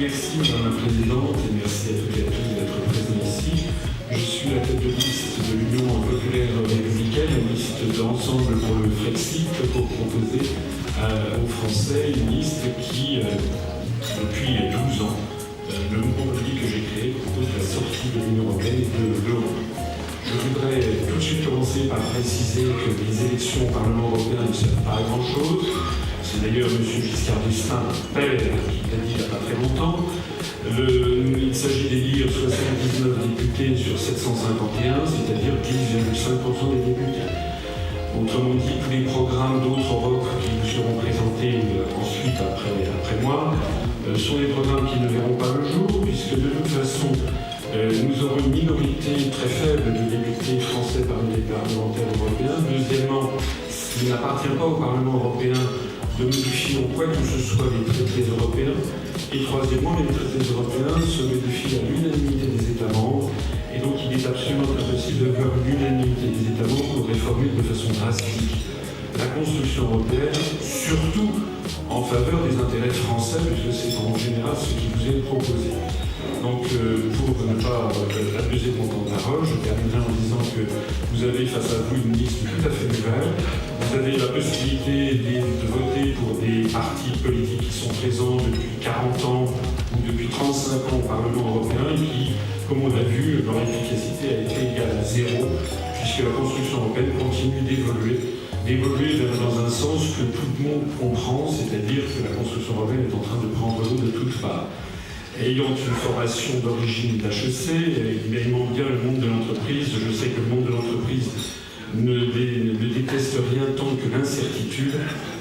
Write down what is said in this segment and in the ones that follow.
Merci Madame la Présidente et merci à toutes et à tous d'être présents ici. Je suis la tête de liste de l'Union populaire républicaine, une liste d'ensemble pour le Frexit, pour proposer aux Français une liste qui, depuis 12 ans, le mouvement politique que j'ai créé propose la sortie de l'Union européenne et de l'euro. Je voudrais tout de suite commencer par préciser que les élections au Parlement européen ne servent pas à grand-chose. C'est d'ailleurs M. Giscard d'Estaing, père, qui l'a dit il n'y a pas très longtemps. Il s'agit d'élire 79 députés sur 751, c'est-à-dire 10,5% des députés. Autrement dit, tous les programmes d'autres Europe qui nous seront présentés ensuite, après moi, sont des programmes qui ne verront pas le jour, puisque de toute façon, nous aurons une minorité très faible de députés français parmi les parlementaires européens. Deuxièmement, il n'appartient pas au Parlement européen de modifier en quoi que ce soit les traités européens. Et troisièmement, les traités européens se modifient à l'unanimité des États membres. Et donc il est absolument impossible d'avoir l'unanimité des États membres pour réformer de façon drastique la construction européenne, surtout en faveur des intérêts français, puisque c'est en général ce qui vous est proposé. Donc, pour ne pas abuser de mon temps de parole, je terminerai en disant que vous avez face à vous une liste tout à fait nouvelle. Vous avez la possibilité de voter pour des partis politiques qui sont présents depuis 40 ans ou depuis 35 ans au Parlement européen et qui, comme on l'a vu, leur efficacité a été égale à zéro, puisque la construction européenne continue d'évoluer dans un sens que tout le monde comprend, c'est-à-dire que la construction européenne est en train de prendre l'eau de toutes parts. Ayant une formation d'origine d'HEC, aimant bien le monde de l'entreprise, je sais que le monde de l'entreprise ne déteste rien tant que l'incertitude.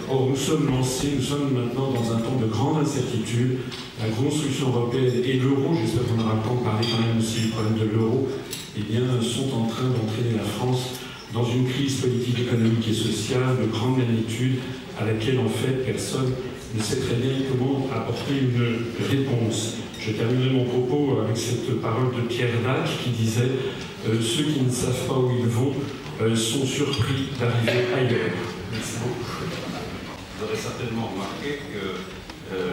Or, nous sommes maintenant dans un temps de grande incertitude. La construction européenne et l'euro, j'espère qu'on aura le temps de parler quand même aussi du problème de l'euro, sont en train d'entraîner la France dans une crise politique, économique et sociale de grande magnitude à laquelle en fait personne ne sait très bien comment apporter une réponse. Je terminerai mon propos avec cette parole de Pierre Dac qui disait ceux qui ne savent pas où ils vont sont surpris d'arriver ailleurs. Merci beaucoup. Vous aurez certainement remarqué que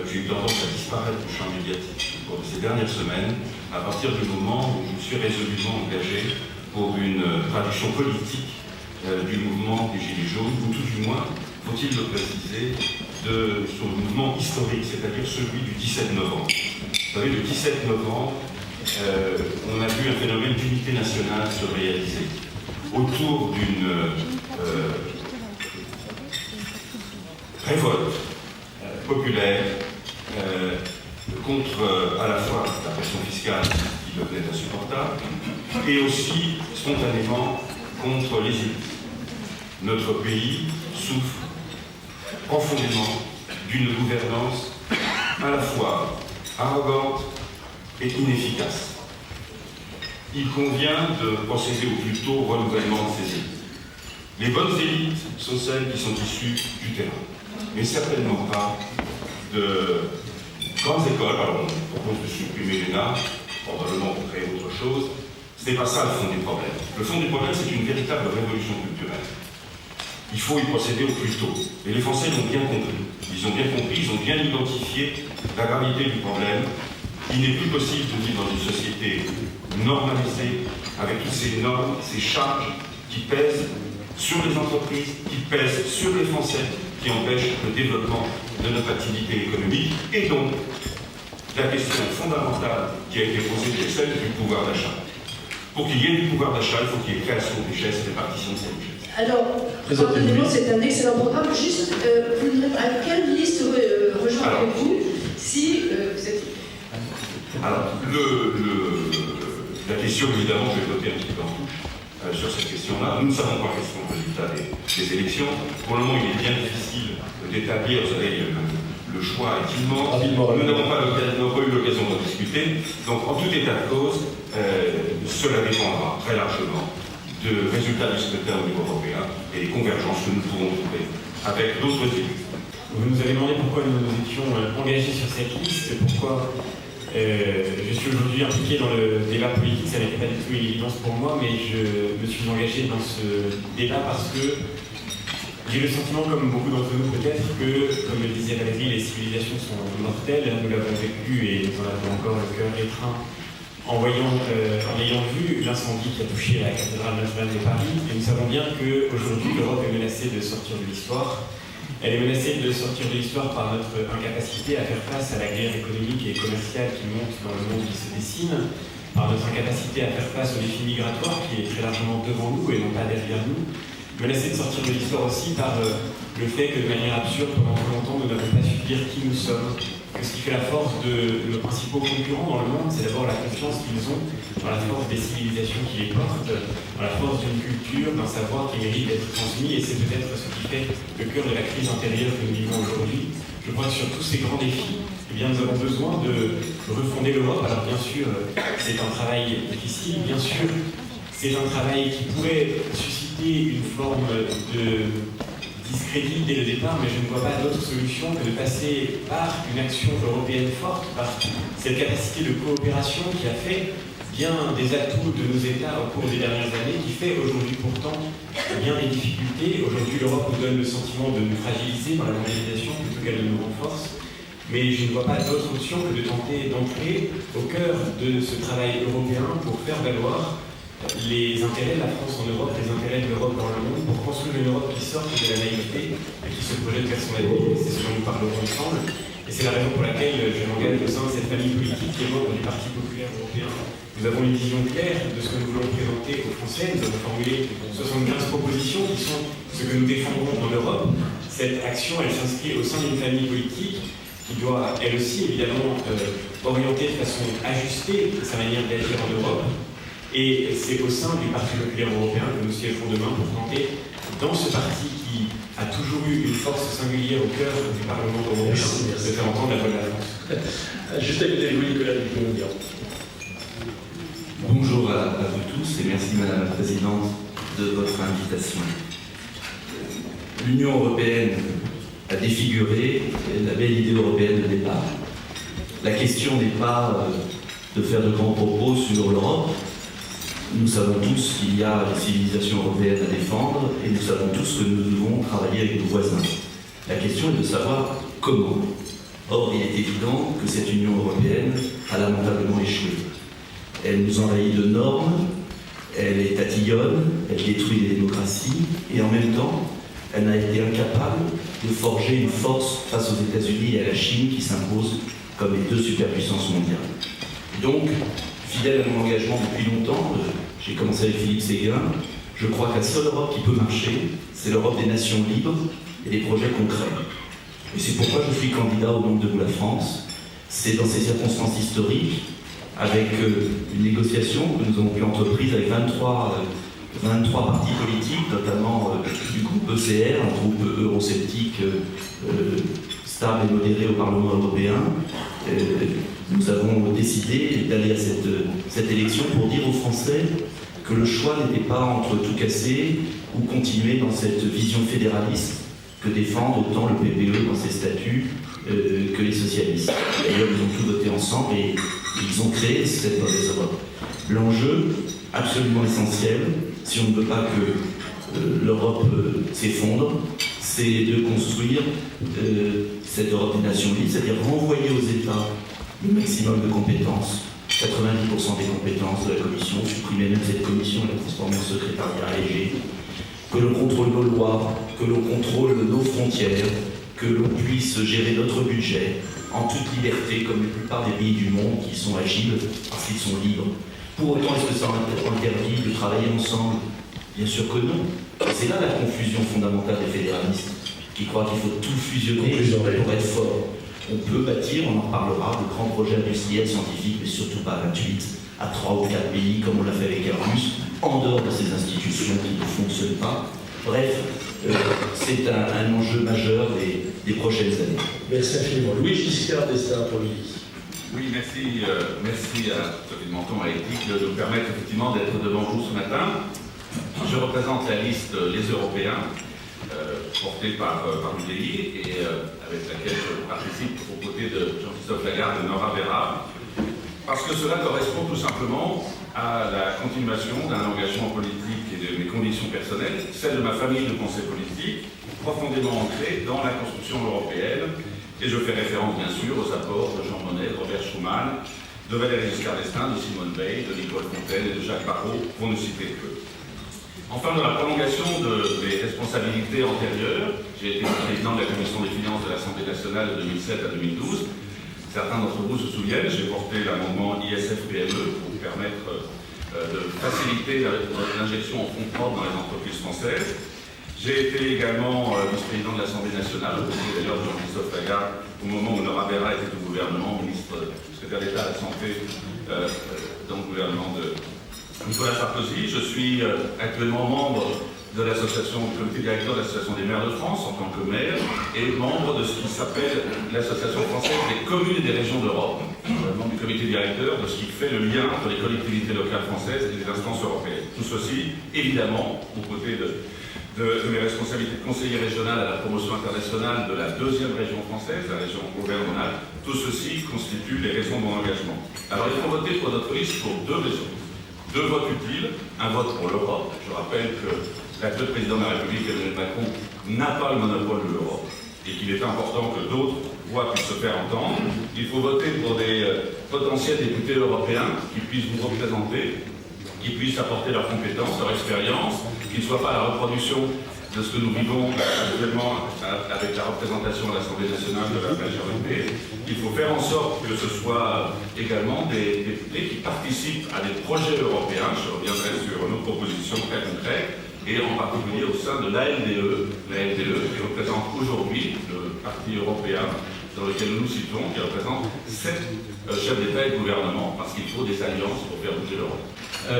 j'ai eu tendance à disparaître du champ médiatique au cours de ces dernières semaines, à partir du moment où je me suis résolument engagé pour une traduction politique du mouvement des Gilets jaunes, ou tout du moins, faut-il le préciser, de son mouvement historique, c'est-à-dire celui du 17 novembre. Vous savez, le 17 novembre, on a vu un phénomène d'unité nationale se réaliser autour d'une révolte populaire contre à la fois la pression fiscale qui devenait insupportable et aussi spontanément contre les élites. Notre pays souffre profondément d'une gouvernance à la fois arrogante et inefficace. Il convient de procéder au plus tôt au renouvellement de ces élites. Les bonnes élites sont celles qui sont issues du terrain, mais certainement pas de grandes écoles. Alors on propose de supprimer l'ENA, probablement pour créer autre chose. Ce n'est pas ça le fond du problème. Le fond du problème, c'est une véritable révolution culturelle. Il faut y procéder au plus tôt. Et les Français l'ont bien compris. Ils ont bien compris, ils ont bien identifié la gravité du problème. Il n'est plus possible de vivre dans une société normalisée, avec toutes ces normes, ces charges qui pèsent sur les entreprises, qui pèsent sur les Français, qui empêchent le développement de notre activité économique. Et donc, la question fondamentale qui a été posée, c'est celle du pouvoir d'achat. Pour qu'il y ait du pouvoir d'achat, il faut qu'il y ait création de richesse et répartition de ces richesses. Alors, pardonnez-moi, c'est un excellent programme. Juste, à quelle liste rejoindrez-vous si vous êtes... Alors, la question, évidemment, je vais voter un petit peu en touche sur cette question-là. Nous ne savons pas quels sont les résultats des élections. Pour le moment, il est bien difficile d'établir, vous savez, le choix est immense. Nous n'avons pas eu l'occasion d'en discuter. Donc, en tout état de cause, cela dépendra très largement de résultats du scrutin au niveau européen et des convergences que nous pourrons trouver avec d'autres élus. Vous nous avez demandé pourquoi nous nous étions engagés sur cette liste, pourquoi je suis aujourd'hui impliqué dans le débat politique. Ça n'était pas du tout une évidence pour moi, mais je me suis engagé dans ce débat parce que J'ai le sentiment, comme beaucoup d'entre nous peut-être, que, comme le disait Valérie, les civilisations sont mortelles. Nous l'avons vécu et nous en avons encore le cœur étreint en ayant vu l'incendie qui a touché la cathédrale Notre-Dame de Paris. Et nous savons bien qu'aujourd'hui, l'Europe est menacée de sortir de l'histoire. Elle est menacée de sortir de l'histoire par notre incapacité à faire face à la guerre économique et commerciale qui monte dans le monde qui se dessine, par notre incapacité à faire face au défi migratoire qui est très largement devant nous et non pas derrière nous, menacée de sortir de l'histoire aussi par le fait que de manière absurde, pendant très longtemps, nous n'avons pas su dire qui nous sommes. Que ce qui fait la force de nos principaux concurrents dans le monde, c'est d'abord la confiance qu'ils ont dans la force des civilisations qui les portent, dans la force d'une culture, d'un savoir qui mérite d'être transmis, et c'est peut-être ce qui fait le cœur de la crise intérieure que nous vivons aujourd'hui. Je crois que sur tous ces grands défis, eh bien, nous avons besoin de refonder l'Europe. Alors bien sûr, c'est un travail difficile, bien sûr, c'est un travail qui pourrait susciter une forme de discrédit dès le départ, mais je ne vois pas d'autre solution que de passer par une action européenne forte, par cette capacité de coopération qui a fait bien des atouts de nos États au cours des dernières années, qui fait aujourd'hui pourtant bien des difficultés. Aujourd'hui, l'Europe nous donne le sentiment de nous fragiliser dans la mondialisation plutôt qu'elle ne nous renforce. Mais je ne vois pas d'autre option que de tenter d'entrer au cœur de ce travail européen pour faire valoir les intérêts de la France en Europe, les intérêts de l'Europe dans le monde, pour construire une Europe qui sorte de la naïveté et qui se projette vers son avenir. C'est ce dont nous parlerons ensemble. Et c'est la raison pour laquelle je m'engage au sein de cette famille politique qui est membre du Parti populaire européen. Nous avons une vision claire de ce que nous voulons présenter aux Français. Nous avons formulé 75 propositions qui sont ce que nous défendrons en Europe. Cette action, elle s'inscrit au sein d'une famille politique qui doit, elle aussi, évidemment, orienter de façon ajustée sa manière d'agir en Europe. Et c'est au sein du Parti populaire européen que nous siégerons demain pour tenter, dans ce parti qui a toujours eu une force singulière au cœur du Parlement européen, de faire entendre la voix de la France. Juste à côté de vous, Nicolas Dupont-Aignan. Bonjour à vous tous et merci Madame la Présidente de votre invitation. L'Union européenne a défiguré la belle idée européenne de départ. La question n'est pas de faire de grands propos sur l'Europe. Nous savons tous qu'il y a des civilisations européennes à défendre et nous savons tous que nous devons travailler avec nos voisins. La question est de savoir comment. Or, il est évident que cette Union européenne a lamentablement échoué. Elle nous envahit de normes, elle est tatillonne, elle détruit les démocraties et en même temps, elle n'a été incapable de forger une force face aux États-Unis et à la Chine qui s'imposent comme les deux superpuissances mondiales. Donc, fidèle à mon engagement depuis longtemps, j'ai commencé avec Philippe Séguin, je crois que la seule Europe qui peut marcher, c'est l'Europe des nations libres et des projets concrets. Et c'est pourquoi je suis candidat au nom de vous la France. C'est dans ces circonstances historiques, avec une négociation que nous avons pu entreprise avec 23 partis politiques, notamment du groupe ECR, un groupe eurosceptique stable et modéré au Parlement européen. Nous avons décidé d'aller à cette élection pour dire aux Français que le choix n'était pas entre tout casser ou continuer dans cette vision fédéraliste que défendent autant le PPE dans ses statuts que les socialistes. D'ailleurs, ils ont tout voté ensemble et ils ont créé cette mauvaise Europe. L'enjeu, absolument essentiel, si on ne veut pas que l'Europe s'effondre, c'est de construire cette Europe des nations libres, c'est-à-dire renvoyer aux États le maximum de compétences, 90% des compétences de la Commission, supprimer même cette Commission et la transformer en secrétariat léger, que l'on contrôle nos lois, que l'on contrôle nos frontières, que l'on puisse gérer notre budget en toute liberté, comme la plupart des pays du monde qui sont agiles parce qu'ils sont libres. Pour autant, est-ce que ça interdit de travailler ensemble? Bien sûr que non. C'est là la confusion fondamentale des fédéralistes, qui croient qu'il faut tout fusionner pour être fort. On peut bâtir, on en parlera, de grands projets industriels, scientifiques, mais surtout pas à 28, à 3 ou 4 pays, comme on l'a fait avec Airbus, en dehors de ces institutions qui ne fonctionnent pas. Bref, c'est un enjeu majeur des prochaines années. Merci infiniment. Louis Giscard d'Estaing pour lui. Oui, merci à Sophie de Menton et à Eric de nous permettre effectivement d'être devant vous ce matin. Je représente la liste Les Européens, portée par l'UDI et avec laquelle je participe aux côtés de Jean-Christophe Lagarde et Nora Vera, parce que cela correspond tout simplement à la continuation d'un engagement politique et de mes convictions personnelles, celle de ma famille de pensée politique, profondément ancrée dans la construction européenne. Et je fais référence bien sûr aux apports de Jean Monnet, de Robert Schuman, de Valéry Giscard d'Estaing, de Simone Veil, de Nicole Fontaine et de Jacques Barrot, pour ne citer que. Enfin, dans la prolongation des responsabilités antérieures, j'ai été président de la Commission des finances de l'Assemblée nationale de 2007 à 2012. Certains d'entre vous se souviennent, j'ai porté l'amendement ISF-PME pour permettre de faciliter l'injection en fonds propres dans les entreprises françaises. J'ai été également vice-président de l'Assemblée nationale, aussi d'ailleurs de Jean-Christophe Lagarde, au moment où Nora Berra était au gouvernement, secrétaire d'État à la Santé dans le gouvernement de Nicolas Sarkozy. Je suis actuellement membre de l'association, du comité directeur de l'Association des maires de France en tant que maire et membre de ce qui s'appelle l'Association française des communes et des régions d'Europe, membre du comité directeur de ce qui fait le lien entre les collectivités locales françaises et les instances européennes. Tout ceci, évidemment, aux côtés de mes responsabilités de conseiller régional à la promotion internationale de la deuxième région française, la région Auvergne-Rhône-Alpes, tout ceci constitue les raisons de mon engagement. Alors il faut voter pour notre liste pour deux raisons. Deux votes utiles, un vote pour l'Europe. Je rappelle que l'actuel président de la République, Emmanuel Macron, n'a pas le monopole de l'Europe et qu'il est important que d'autres voix puissent se faire entendre. Il faut voter pour des potentiels députés européens qui puissent vous représenter, qui puissent apporter leurs compétences, leur expérience, qui ne soient pas la reproduction de ce que nous vivons actuellement avec la représentation à l'Assemblée nationale de la majorité. Il faut faire en sorte que ce soit également des députés qui participent à des projets européens. Je reviendrai sur nos propositions très concrètes, et en particulier au sein de l'ALDE, qui représente aujourd'hui le parti européen dans lequel nous nous situons, qui représente 7 chefs d'État et de gouvernement, parce qu'il faut des alliances pour faire bouger l'Europe.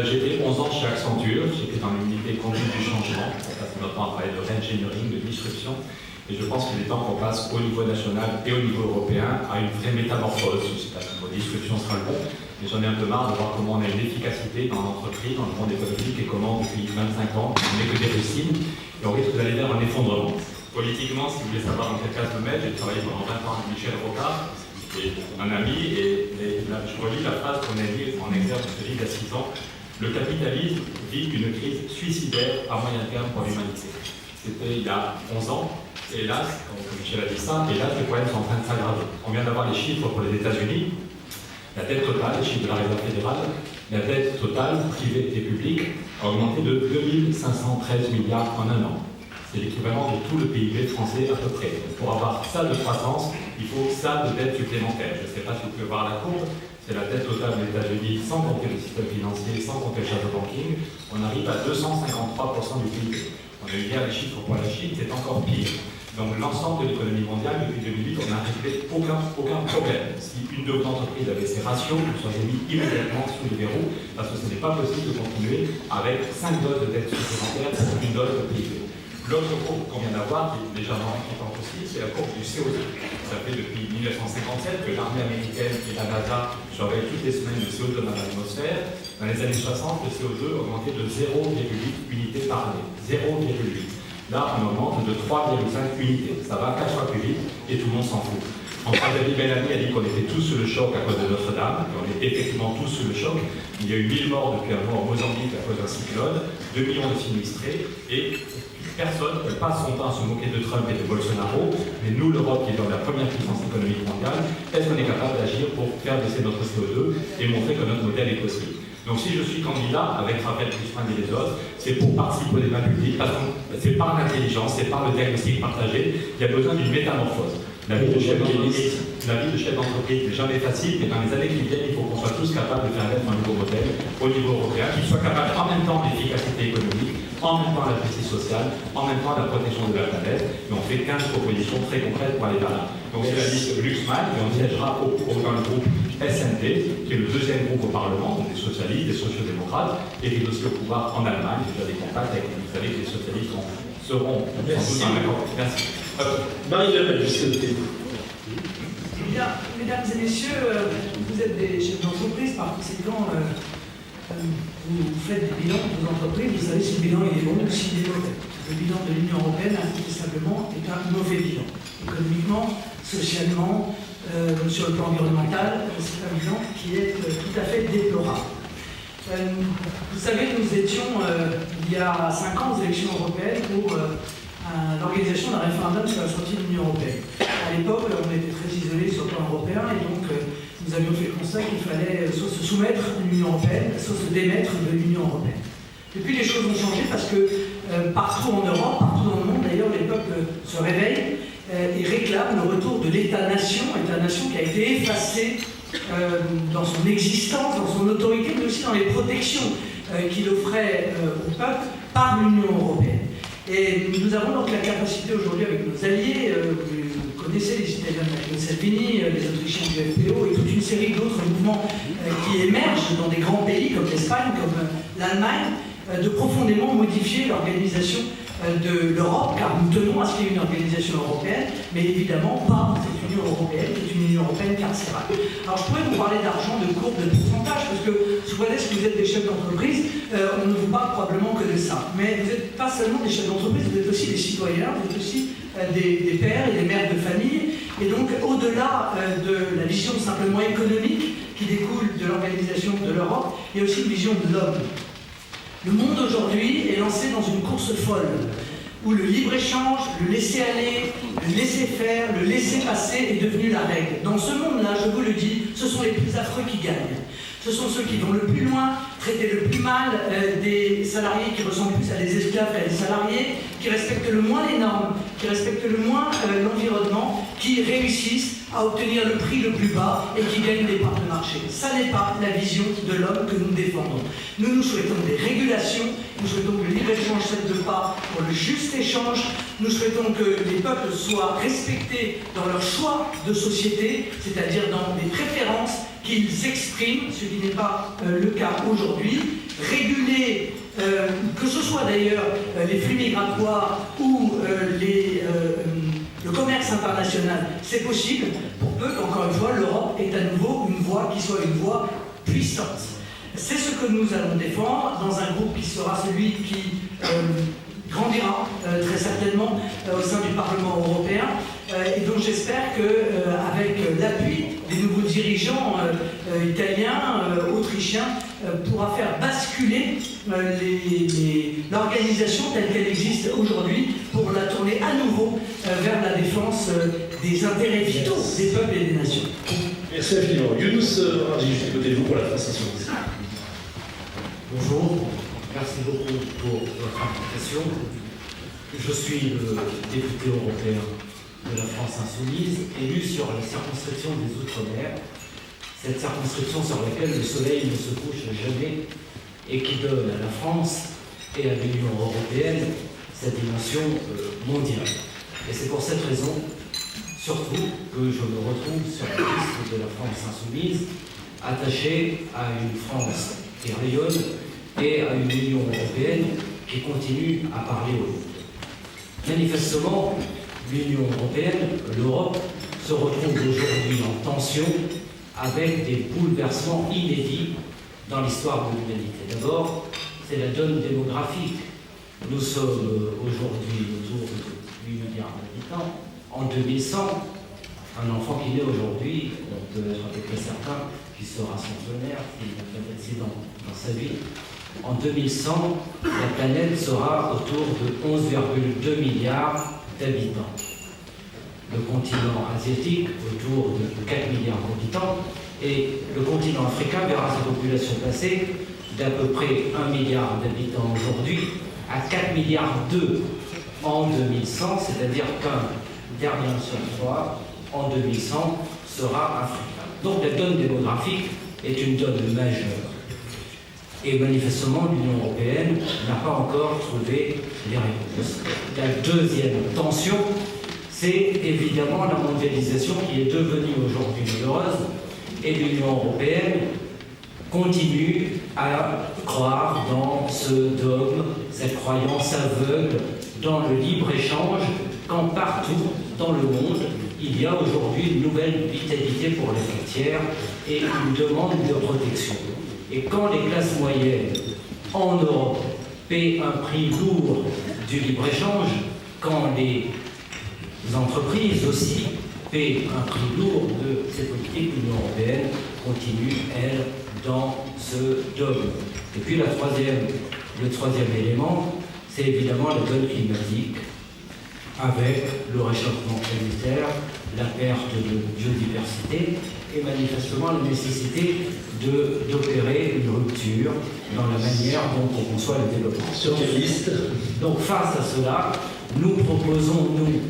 J'ai été 11 ans chez Accenture, j'étais dans l'unité conduite du changement, on passe notre temps à parler de re-engineering, de disruption, et je pense qu'il est temps qu'on passe au niveau national et au niveau européen à une vraie métamorphose. Je ne sais pas si le mot disruption sera le bon, mais j'en ai un peu marre de voir comment on a une efficacité dans l'entreprise, dans le monde économique, et comment depuis 25 ans, on n'est que des rustines, et on risque d'aller vers un effondrement. Politiquement, si vous voulez savoir dans quel cas je me mets, j'ai travaillé pendant 20 ans avec Michel Rocard, qui est un ami, et je relis la phrase qu'on a dit en exergue de ce livre il y a 6 ans. Le capitalisme vit une crise suicidaire à moyen terme pour l'humanité. C'était il y a 11 ans, et hélas, comme Michel a dit ça, hélas, les problèmes sont en train de s'aggraver. On vient d'avoir les chiffres pour les États-Unis, la dette totale, les chiffres de la Réserve fédérale, la dette totale, privée et publique, a augmenté de 2513 milliards en un an. C'est l'équivalent de tout le PIB français à peu près. Pour avoir ça de croissance, il faut ça de dette supplémentaire. Je ne sais pas si vous pouvez voir la courbe. C'est la dette totale des États-Unis sans compter le système financier, sans compter le shadow banking. On arrive à 253% du PIB. On a eu hier les chiffres pour la Chine, c'est encore pire. Donc l'ensemble de l'économie mondiale, depuis 2008, on n'a réglé aucun problème. Si une de vos entreprises avait ses ratios, vous seriez mis immédiatement sous les verrous, parce que ce n'est pas possible de continuer avec 5 doses de dette supplémentaire pour une dose de PIB. L'autre courbe qu'on vient d'avoir, qui est légèrement inquiétante aussi, c'est la courbe du CO2. Ça fait depuis 1957 que l'armée américaine et la NASA surveillent toutes les semaines le CO2 dans l'atmosphère. Dans les années 60, le CO2 a augmenté de 0,8 unités par année. 0,8. Là, on augmente de 3,5 unités. Ça va 4 fois plus vite et tout le monde s'en fout. Enfin, David Bellamy a dit qu'on était tous sous le choc à cause de Notre-Dame, et on est effectivement tous sous le choc. Il y a eu 1000 morts depuis un mois au Mozambique à cause d'un cyclone, 2 millions de sinistrés, et personne ne passe son temps à se moquer de Trump et de Bolsonaro, mais nous, l'Europe, qui est dans la première puissance économique mondiale, est-ce qu'on est capable d'agir pour faire baisser notre CO2 et montrer que notre modèle est possible? Donc si je suis candidat avec Raphaël Glucksmann et les autres, c'est pour participer au débat public, parce que c'est par l'intelligence, c'est par le diagnostic partagé, il y a besoin d'une métamorphose. La vie de chef d'entreprise n'est jamais facile, mais dans les années qui viennent, il faut qu'on soit tous capables de faire naître un nouveau modèle au niveau européen, qui soit capable en même temps l'efficacité économique, en même temps la justice sociale, en même temps la protection de la planète. Et on fait 15 propositions très concrètes pour aller par là. Donc c'est la liste Glucksmann, et on siégera dans le groupe SND, qui est le deuxième groupe au Parlement, donc des socialistes, des sociodémocrates, et qui est aussi au pouvoir en Allemagne. J'ai des contacts avec, vous savez que les socialistes seront sans doute en accord. Merci. Marie-Le Pen, jusqu'à côté. Mesdames et messieurs, vous êtes des chefs d'entreprise, par conséquent, vous faites des bilans de vos entreprises, vous savez si le bilan est bon ou s'il est mauvais. Le bilan de l'Union européenne, incontestablement, est un mauvais bilan. Économiquement, socialement, sur le plan environnemental, c'est un bilan qui est tout à fait déplorable. Vous savez, nous étions, il y a 5 ans, aux élections européennes pour l'organisation d'un référendum sur la sortie de l'Union européenne. À l'époque, on était très isolés sur le plan européen et donc nous avions fait le constat qu'il fallait soit se soumettre à l'Union européenne, soit se démettre de l'Union européenne. Depuis, les choses ont changé parce que partout en Europe, partout dans le monde, d'ailleurs, les peuples se réveillent et réclament le retour de l'État-nation qui a été effacé dans son existence, dans son autorité, mais aussi dans les protections qu'il offrait au peuple par l'Union européenne. Et nous avons donc la capacité aujourd'hui avec nos alliés, vous connaissez les Italiens de Matteo Salvini, les Autrichiens du FPO et toute une série d'autres mouvements qui émergent dans des grands pays comme l'Espagne, comme l'Allemagne, de profondément modifier l'organisation de l'Europe, car nous tenons à ce qu'il y ait une organisation européenne, mais évidemment pas cette Union européenne, qui est une Union européenne carcérale. Alors je pourrais vous parler d'argent, de courbes, de pourcentage, parce que sous prétexte que vous êtes des chefs d'entreprise, on ne vous parle probablement que de ça. Mais vous n'êtes pas seulement des chefs d'entreprise, vous êtes aussi des citoyens, vous êtes aussi des pères et des mères de famille. Et donc au-delà de la vision simplement économique qui découle de l'organisation de l'Europe, il y a aussi une vision de l'homme. Le monde aujourd'hui est lancé dans une course folle, où le libre-échange, le laisser-aller, le laisser-faire, le laisser-passer est devenu la règle. Dans ce monde-là, je vous le dis, ce sont les plus affreux qui gagnent. Ce sont ceux qui vont le plus loin, traiter le plus mal des salariés qui ressemblent plus à des esclaves qu'à des salariés, qui respectent le moins les normes, qui respectent le moins l'environnement, qui réussissent à obtenir le prix le plus bas et qui gagnent des parts de marché. Ça n'est pas la vision de l'homme que nous défendons. Nous souhaitons des régulations, nous souhaitons que le libre-échange cède le pas pour le juste échange, nous souhaitons que les peuples soient respectés dans leur choix de société, c'est-à-dire dans des préférences qu'ils expriment, ce qui n'est pas le cas aujourd'hui, réguler, que ce soit d'ailleurs les flux migratoires ou le commerce international, c'est possible, pour peu qu'encore une fois, l'Europe ait à nouveau une voix qui soit une voix puissante. C'est ce que nous allons défendre dans un groupe qui sera celui qui grandira très certainement au sein du Parlement européen et dont j'espère qu'avec l'appui des nouveaux dirigeants italiens, autrichiens, pourra faire basculer l'organisation telle qu'elle existe aujourd'hui pour la tourner à nouveau vers la défense des intérêts vitaux des peuples et des nations. Merci infiniment. Younous Radji, juste à côté de vous pour la France Insoumise. Bonjour, merci beaucoup pour votre invitation. Je suis le député européen de la France Insoumise, élu sur la circonscription des Outre-mer, cette circonscription sur laquelle le soleil ne se couche jamais et qui donne à la France et à l'Union européenne sa dimension mondiale. Et c'est pour cette raison, surtout, que je me retrouve sur la liste de la France Insoumise, attaché à une France qui rayonne et à une Union européenne qui continue à parler au monde. Manifestement, l'Union européenne, l'Europe, se retrouve aujourd'hui en tension avec des bouleversements inédits dans l'histoire de l'humanité. D'abord, c'est la donne démographique. Nous sommes aujourd'hui autour de 8 milliards d'habitants. En 2100, un enfant qui naît aujourd'hui, on peut être à peu près certain qu'il sera centenaire, s'il n'a pas d'accident dans sa vie. En 2100, la planète sera autour de 11,2 milliards d'habitants. Le continent asiatique, autour de 4 milliards d'habitants, et le continent africain verra sa population passer d'à peu près 1 milliard d'habitants aujourd'hui à 4 milliards 2 en 2100, c'est-à-dire qu'un dernier sur 3 en 2100 sera africain. Donc la donne démographique est une donne majeure. Et manifestement, l'Union européenne n'a pas encore trouvé les réponses. La deuxième tension, c'est évidemment la mondialisation qui est devenue aujourd'hui malheureuse, et l'Union européenne continue à croire dans ce dogme, cette croyance aveugle dans le libre-échange, quand partout dans le monde, il y a aujourd'hui une nouvelle vitalité pour les frontières et une demande de protection. Et quand les classes moyennes en Europe paient un prix lourd du libre-échange, quand les entreprises aussi paient un prix lourd de cette politique, l'Union européenne continue, elle, dans ce dogme. Et puis le troisième élément, c'est évidemment la donne climatique. avec le réchauffement planétaire, la perte de biodiversité et manifestement la nécessité d'opérer une rupture dans la manière dont on conçoit le développement. Sur quelle liste? Donc face à cela, nous proposons, nous,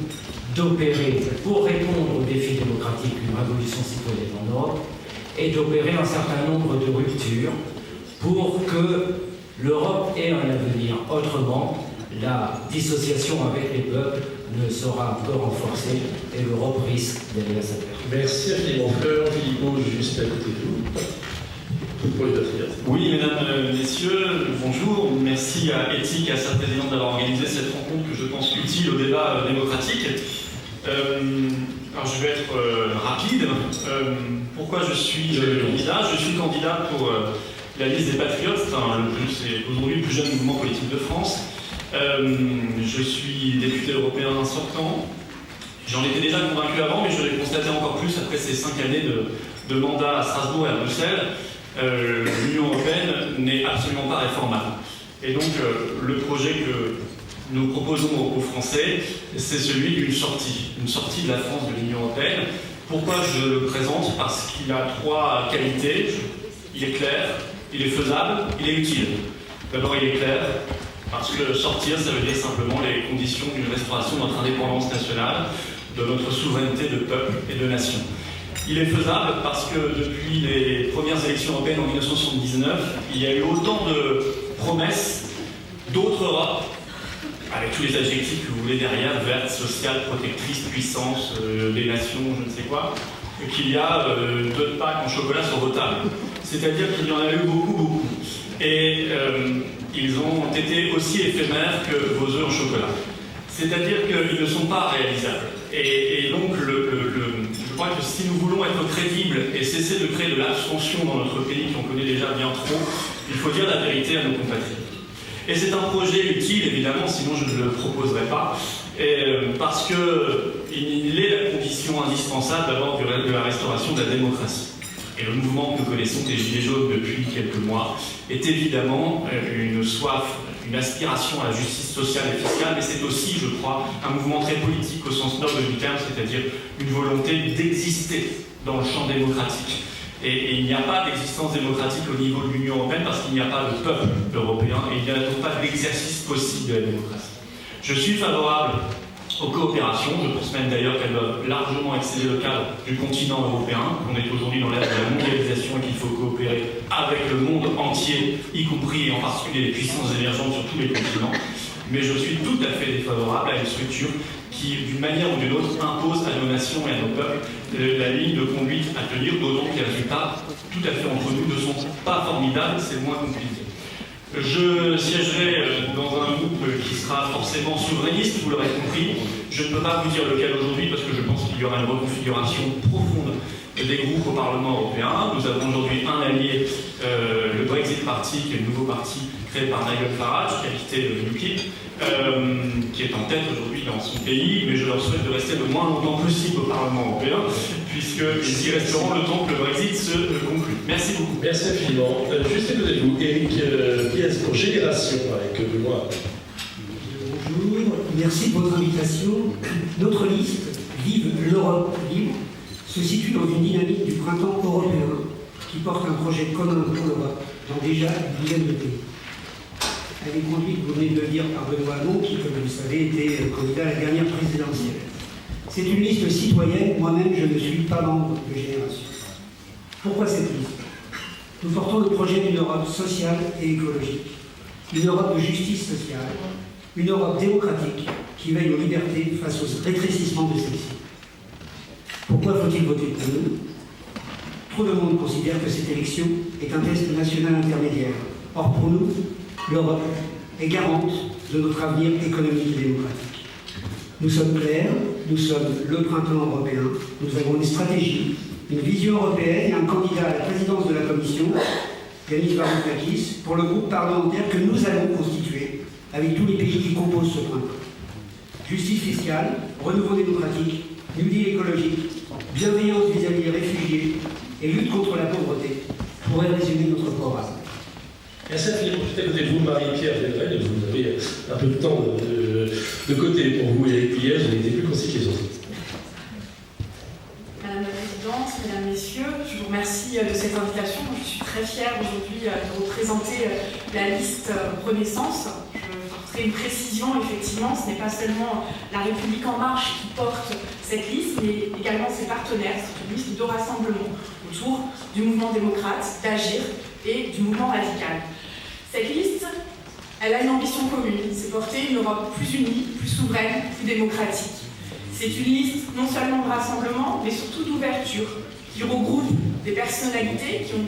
d'opérer, pour répondre aux défis démocratiques, une révolution citoyenne en Europe, et d'opérer un certain nombre de ruptures pour que l'Europe ait un avenir. Autrement, la dissociation avec les peuples ne sera un peu renforcée et l'Europe risque d'aller à sa perte. Merci infiniment. Fleur Philippot, juste à côté de vous. Pour les patriotes. Oui, mesdames, messieurs, bonjour. Merci à Éthique et à sa présidente d'avoir organisé cette rencontre que je pense utile au débat démocratique. Alors je vais être rapide. Pourquoi je suis candidat? Je suis candidat pour la liste des Patriotes, c'est aujourd'hui le plus jeune mouvement politique de France. Je suis député européen sortant. J'en étais déjà convaincu avant, mais je l'ai constaté encore plus après ces 5 années de mandat à Strasbourg et à Bruxelles. L'Union européenne n'est absolument pas réformable. Et donc le projet que nous proposons aux Français, c'est celui d'une sortie de la France de l'Union européenne. Pourquoi je le présente? Parce qu'il a 3 qualités. Il est clair, il est faisable, il est utile. D'abord, il est clair, parce que sortir, ça veut dire simplement les conditions d'une restauration de notre indépendance nationale, de notre souveraineté de peuple et de nation. Il est faisable parce que depuis les premières élections européennes en 1979, il y a eu autant de promesses d'autres Europes, avec tous les adjectifs que vous voulez derrière, verte, sociale, protectrice, puissance, des nations, je ne sais quoi, qu'il y a 2 packs en chocolat sur vos tables. C'est-à-dire qu'il y en a eu beaucoup. Et ils ont été aussi éphémères que vos œufs en chocolat. C'est-à-dire qu'ils ne sont pas réalisables. Et donc, je crois que si nous voulons être crédibles et cesser de créer de l'abstention dans notre pays, qu'on connaît déjà bien trop, il faut dire la vérité à nos compatriotes. Et c'est un projet utile, évidemment, sinon je ne le proposerai pas, parce qu'il est la condition indispensable d'abord de la restauration de la démocratie. Et le mouvement que nous connaissons des Gilets jaunes depuis quelques mois est évidemment une soif, une aspiration à la justice sociale et fiscale, mais c'est aussi, je crois, un mouvement très politique au sens noble du terme, c'est-à-dire une volonté d'exister dans le champ démocratique. Et il n'y a pas d'existence démocratique au niveau de l'Union européenne parce qu'il n'y a pas de peuple européen et il n'y a donc pas d'exercice possible de la démocratie. Je suis favorable aux coopérations, je pense même d'ailleurs qu'elles doivent largement excéder le cadre du continent européen. On est aujourd'hui dans l'ère de la mondialisation et qu'il faut coopérer avec le monde entier, y compris et en particulier les puissances émergentes sur tous les continents. Mais je suis tout à fait défavorable à une structure qui, d'une manière ou d'une autre, impose à nos nations et à nos peuples la ligne de conduite à tenir, d'autant que les résultats, tout à fait entre nous, ne sont pas formidables, c'est le moins qu'on puisse dire. Je siégerai dans un groupe qui sera forcément souverainiste, vous l'aurez compris. Je ne peux pas vous dire lequel aujourd'hui, parce que je pense qu'il y aura une reconfiguration profonde des groupes au Parlement européen. Nous avons aujourd'hui un allié, le Brexit Party, qui est le nouveau parti créé par Nigel Farage, qui a quitté l'UKIP, qui est en tête aujourd'hui dans son pays, mais je leur souhaite de rester le moins longtemps possible au Parlement européen, puisqu'ils y resteront le temps que le Brexit se conclue. Merci beaucoup. Merci infiniment. Juste à côté de vous, Éric Pièce pour Génération, avec Benoît. Bonjour, merci de votre invitation. Notre liste, Vive l'Europe libre, se situe dans une dynamique du printemps européen qui porte un projet commun pour l'Europe dans déjà une dizaine de pays. Elle est conduite, vous venez de le dire, par Benoît Hamon, qui, comme vous le savez, était candidat à la dernière présidentielle. C'est une liste citoyenne, moi-même je ne suis pas membre de Génération. Pourquoi cette liste? Nous portons le projet d'une Europe sociale et écologique, une Europe de justice sociale, une Europe démocratique qui veille aux libertés face au rétrécissement de celles-ci. Pourquoi faut-il voter pour nous? Trop de monde considère que cette élection est un test national intermédiaire. Or, pour nous, l'Europe est garante de notre avenir économique et démocratique. Nous sommes clairs, nous sommes le printemps européen, nous avons une stratégie, une vision européenne et un candidat à la présidence de la Commission, Yanis Varoufakis, pour le groupe parlementaire que nous allons constituer avec tous les pays qui composent ce printemps. Justice fiscale, renouveau démocratique, New Deal écologique, bienveillance vis-à-vis des réfugiés et lutte contre la pauvreté pourraient résumer notre programme. Merci infiniment. Juste à côté de vous, Marie-Pierre Védrel, vous avez un peu de temps de côté pour vous. Et puis hier, j'ai été plus concis que les autres. Madame la Présidente, Mesdames, Messieurs, je vous remercie de cette invitation. Je suis très fière aujourd'hui de représenter la liste Renaissance. Je ferai une précision, effectivement, ce n'est pas seulement La République En Marche qui porte cette liste, mais également ses partenaires. C'est une liste de rassemblement autour du mouvement démocrate, d'Agir et du mouvement radical. Cette liste, elle a une ambition commune, c'est porter une Europe plus unie, plus souveraine, plus démocratique. C'est une liste non seulement de rassemblement, mais surtout d'ouverture, qui regroupe des personnalités qui ont,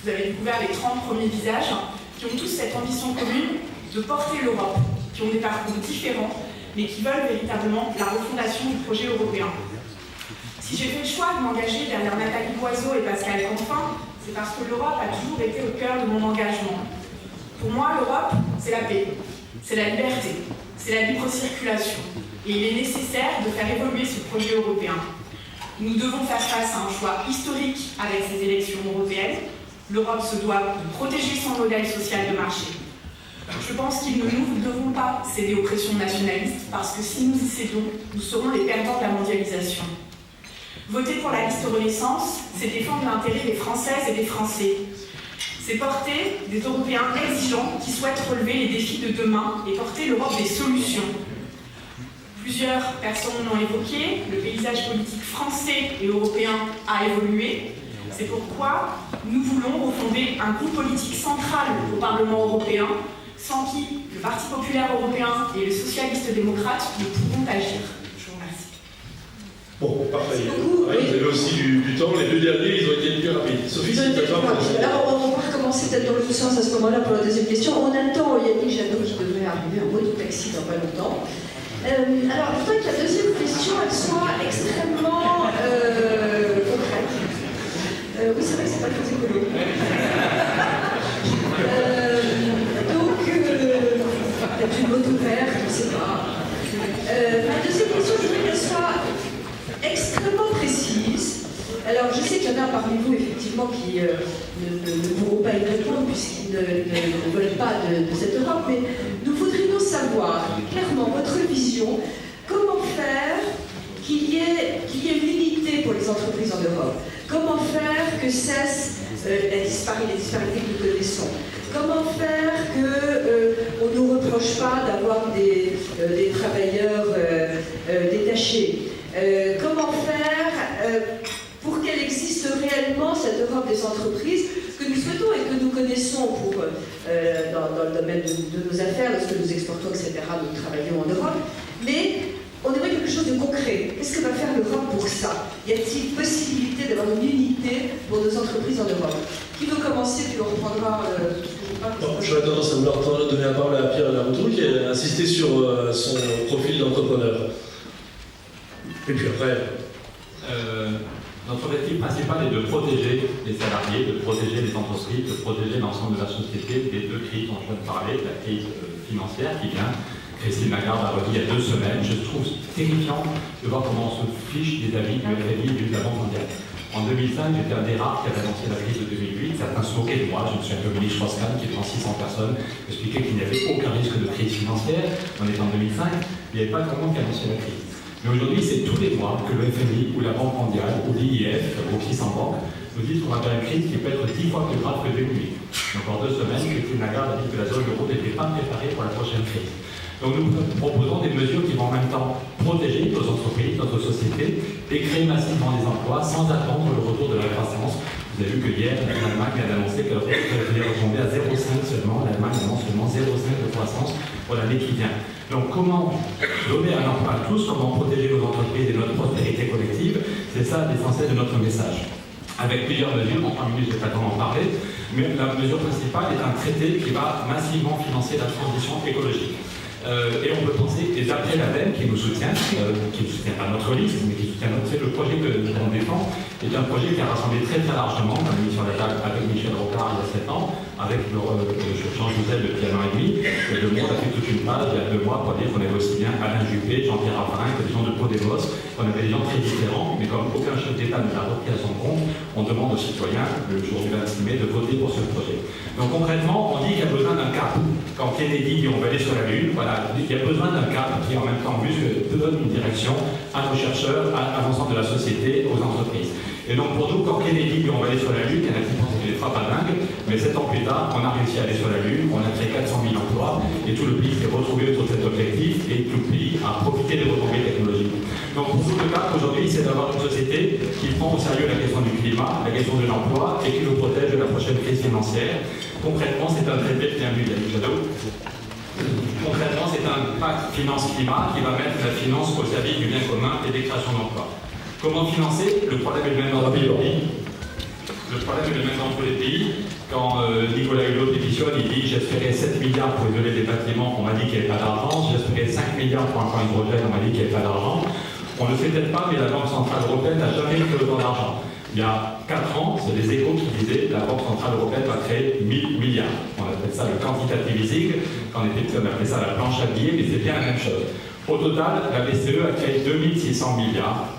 vous avez découvert les 30 premiers visages, qui ont tous cette ambition commune de porter l'Europe, qui ont des parcours différents, mais qui veulent véritablement la refondation du projet européen. Si j'ai fait le choix de m'engager derrière Nathalie Loiseau et Pascal Canfin, c'est parce que l'Europe a toujours été au cœur de mon engagement. Pour moi, l'Europe, c'est la paix, c'est la liberté, c'est la libre circulation. Et il est nécessaire de faire évoluer ce projet européen. Nous devons faire face à un choix historique avec ces élections européennes. L'Europe se doit de protéger son modèle social de marché. Je pense qu'il ne nous devons pas céder aux pressions nationalistes, parce que si nous y cédons, nous serons les perdants de la mondialisation. Voter pour la liste Renaissance, c'est défendre l'intérêt des Françaises et des Français. C'est porter des Européens exigeants qui souhaitent relever les défis de demain et porter l'Europe des solutions. Plusieurs personnes l'ont évoqué, le paysage politique français et européen a évolué. C'est pourquoi nous voulons refonder un groupe politique central au Parlement européen, sans qui le Parti populaire européen et les socialistes démocrates ne pourront agir. Je vous remercie. Bon, parfait. Vous avez aussi du temps. Les deux derniers, ils ont été plus rapides. Sophie, c'est ta part. Alors, on va recommencer peut-être dans l'autre sens à ce moment-là pour la deuxième question. On attend Yannick Jadot qui devrait arriver en mode taxi dans pas longtemps. Alors, je voudrais que la deuxième question, elle soit extrêmement concrète. Oui, c'est vrai que c'est pas très écolo. Donc, peut-être une moto verte, je ne sais pas. Ma deuxième question, je voudrais qu'elle soit extrêmement précise. Alors, je sais qu'il y en a parmi vous, effectivement, qui ne pourront pas y répondre puisqu'ils ne veulent pas de cette Europe, mais nous voudrions savoir clairement votre vision, comment faire qu'il y ait une unité pour les entreprises en Europe. Comment faire que cesse les disparités que nous connaissons. Comment faire qu'on ne nous reproche pas d'avoir des travailleurs détachés. Comment faire pour qu'elle existe réellement, cette Europe des entreprises, que nous souhaitons et que nous connaissons dans le domaine de nos affaires, lorsque nous exportons, etc., nous travaillons en Europe, mais on aimerait quelque chose de concret. Qu'est-ce que va faire l'Europe pour ça? Y a-t-il possibilité d'avoir une unité pour nos entreprises en Europe? Qui veut commencer? Tu le reprendras. J'aurais tendance à vouloir donner la parole à Pierre Laroutoux, qui a insisté sur son profil d'entrepreneur. Et puis après... Notre objectif principal est de protéger les salariés, de protéger les entreprises, de protéger l'ensemble de la société des deux crises dont je viens de parler, la crise financière qui vient. Christine Lagarde a redit il y a 2 semaines. Je trouve terrifiant de voir comment on se fiche des avis du FMI et de la Banque mondiale. En 2005, j'étais un des rares qui avait annoncé la crise de 2008. Certains se moquaient de moi. Je me souviens que Dominique Strauss-Kahn, qui devant 600 personnes, expliquait qu'il n'y avait aucun risque de crise financière. On était en 2005, il n'y avait pas grand monde qui annonçait la crise. Mais aujourd'hui, c'est tous les mois que le FMI ou la Banque mondiale ou l'IIF, le groupe 600 banques, nous disent qu'on va faire une crise qui peut être 10 fois plus grave que 2008. Donc en 2 semaines, Christine Lagarde a dit que la zone euro n'était pas préparée pour la prochaine crise. Donc nous proposons des mesures qui vont en même temps protéger nos entreprises, notre société, et créer massivement des emplois sans attendre le retour de la croissance. Vous avez vu que hier, l'Allemagne vient d'annoncer qu'elle allait retomber à 0,5 seulement. L'Allemagne annonce seulement 0,5 de croissance pour l'année qui vient. Donc comment donner un emploi à tous, comment protéger nos entreprises et notre prospérité collective, c'est ça l'essentiel de notre message. Avec plusieurs mesures, en 3 minutes je n'ai pas le temps d'en parler, mais la mesure principale est un traité qui va massivement financer la transition écologique. Et on peut penser, et d'après l'ADEME qui nous soutient pas notre liste, mais qui soutient notre, c'est le projet que l'on défend, est un projet qui a rassemblé très très largement, on l'a mis sur la table avec Michel Rocard il y a 7 ans, avec Jean-Joseph depuis 1 an et demi. Et Le Monde a fait toute une page il y a 2 mois pour dire qu'on avait aussi bien Alain Juppé, Jean-Pierre Raffarin que des gens de Podemos, qu'on avait des gens très différents, mais comme aucun chef d'État ne l'a repris à son compte, on demande aux citoyens, le jour du 26 mai, de voter pour ce projet. Donc concrètement, on dit qu'il y a besoin d'un cap. Quand Kennedy dit on va aller sur la Lune, voilà, il y a besoin d'un cap qui en même temps donne une direction à nos chercheurs, à l'ensemble de la société, aux entreprises. Et donc pour nous, quand Kennedy dit on va aller sur la Lune, il y en a qui pensent qu'il est pas dingue, mais 7 ans plus tard, on a réussi à aller sur la Lune, on a créé 400 000 emplois, et tout le pays s'est retrouvé autour de cet objectif, et tout le pays a profité des retombées technologiques. Donc pour nous, le cap aujourd'hui, c'est d'avoir une société qui prend au sérieux la question du climat, la question de l'emploi, et qui nous protège de la prochaine crise financière. Concrètement, c'est un traité bien vu, Yannick Jadot. Concrètement, c'est un pacte finance-climat qui va mettre la finance au service du bien commun et des créations d'emplois. Comment financer? Le problème est le même dans tous les pays. Le problème est le même dans tous les pays. Quand Nicolas Hulot démissionne, il dit j'espérais 7 milliards pour isoler des bâtiments, on m'a dit qu'il n'y avait pas d'argent. J'espérais 5 milliards pour un plan hydrogène, on m'a dit qu'il n'y avait pas d'argent. On ne le sait peut-être pas, mais la Banque Centrale Européenne n'a jamais fait autant d'argent. Il y a 4 ans, c'est les Échos qui disaient la Banque Centrale Européenne va créer 1000 milliards. On appelle ça le quantitative easing. Quand on était petit, on appelait ça la planche à billets, mais c'est bien la même chose. Au total, la BCE a créé 2600 milliards,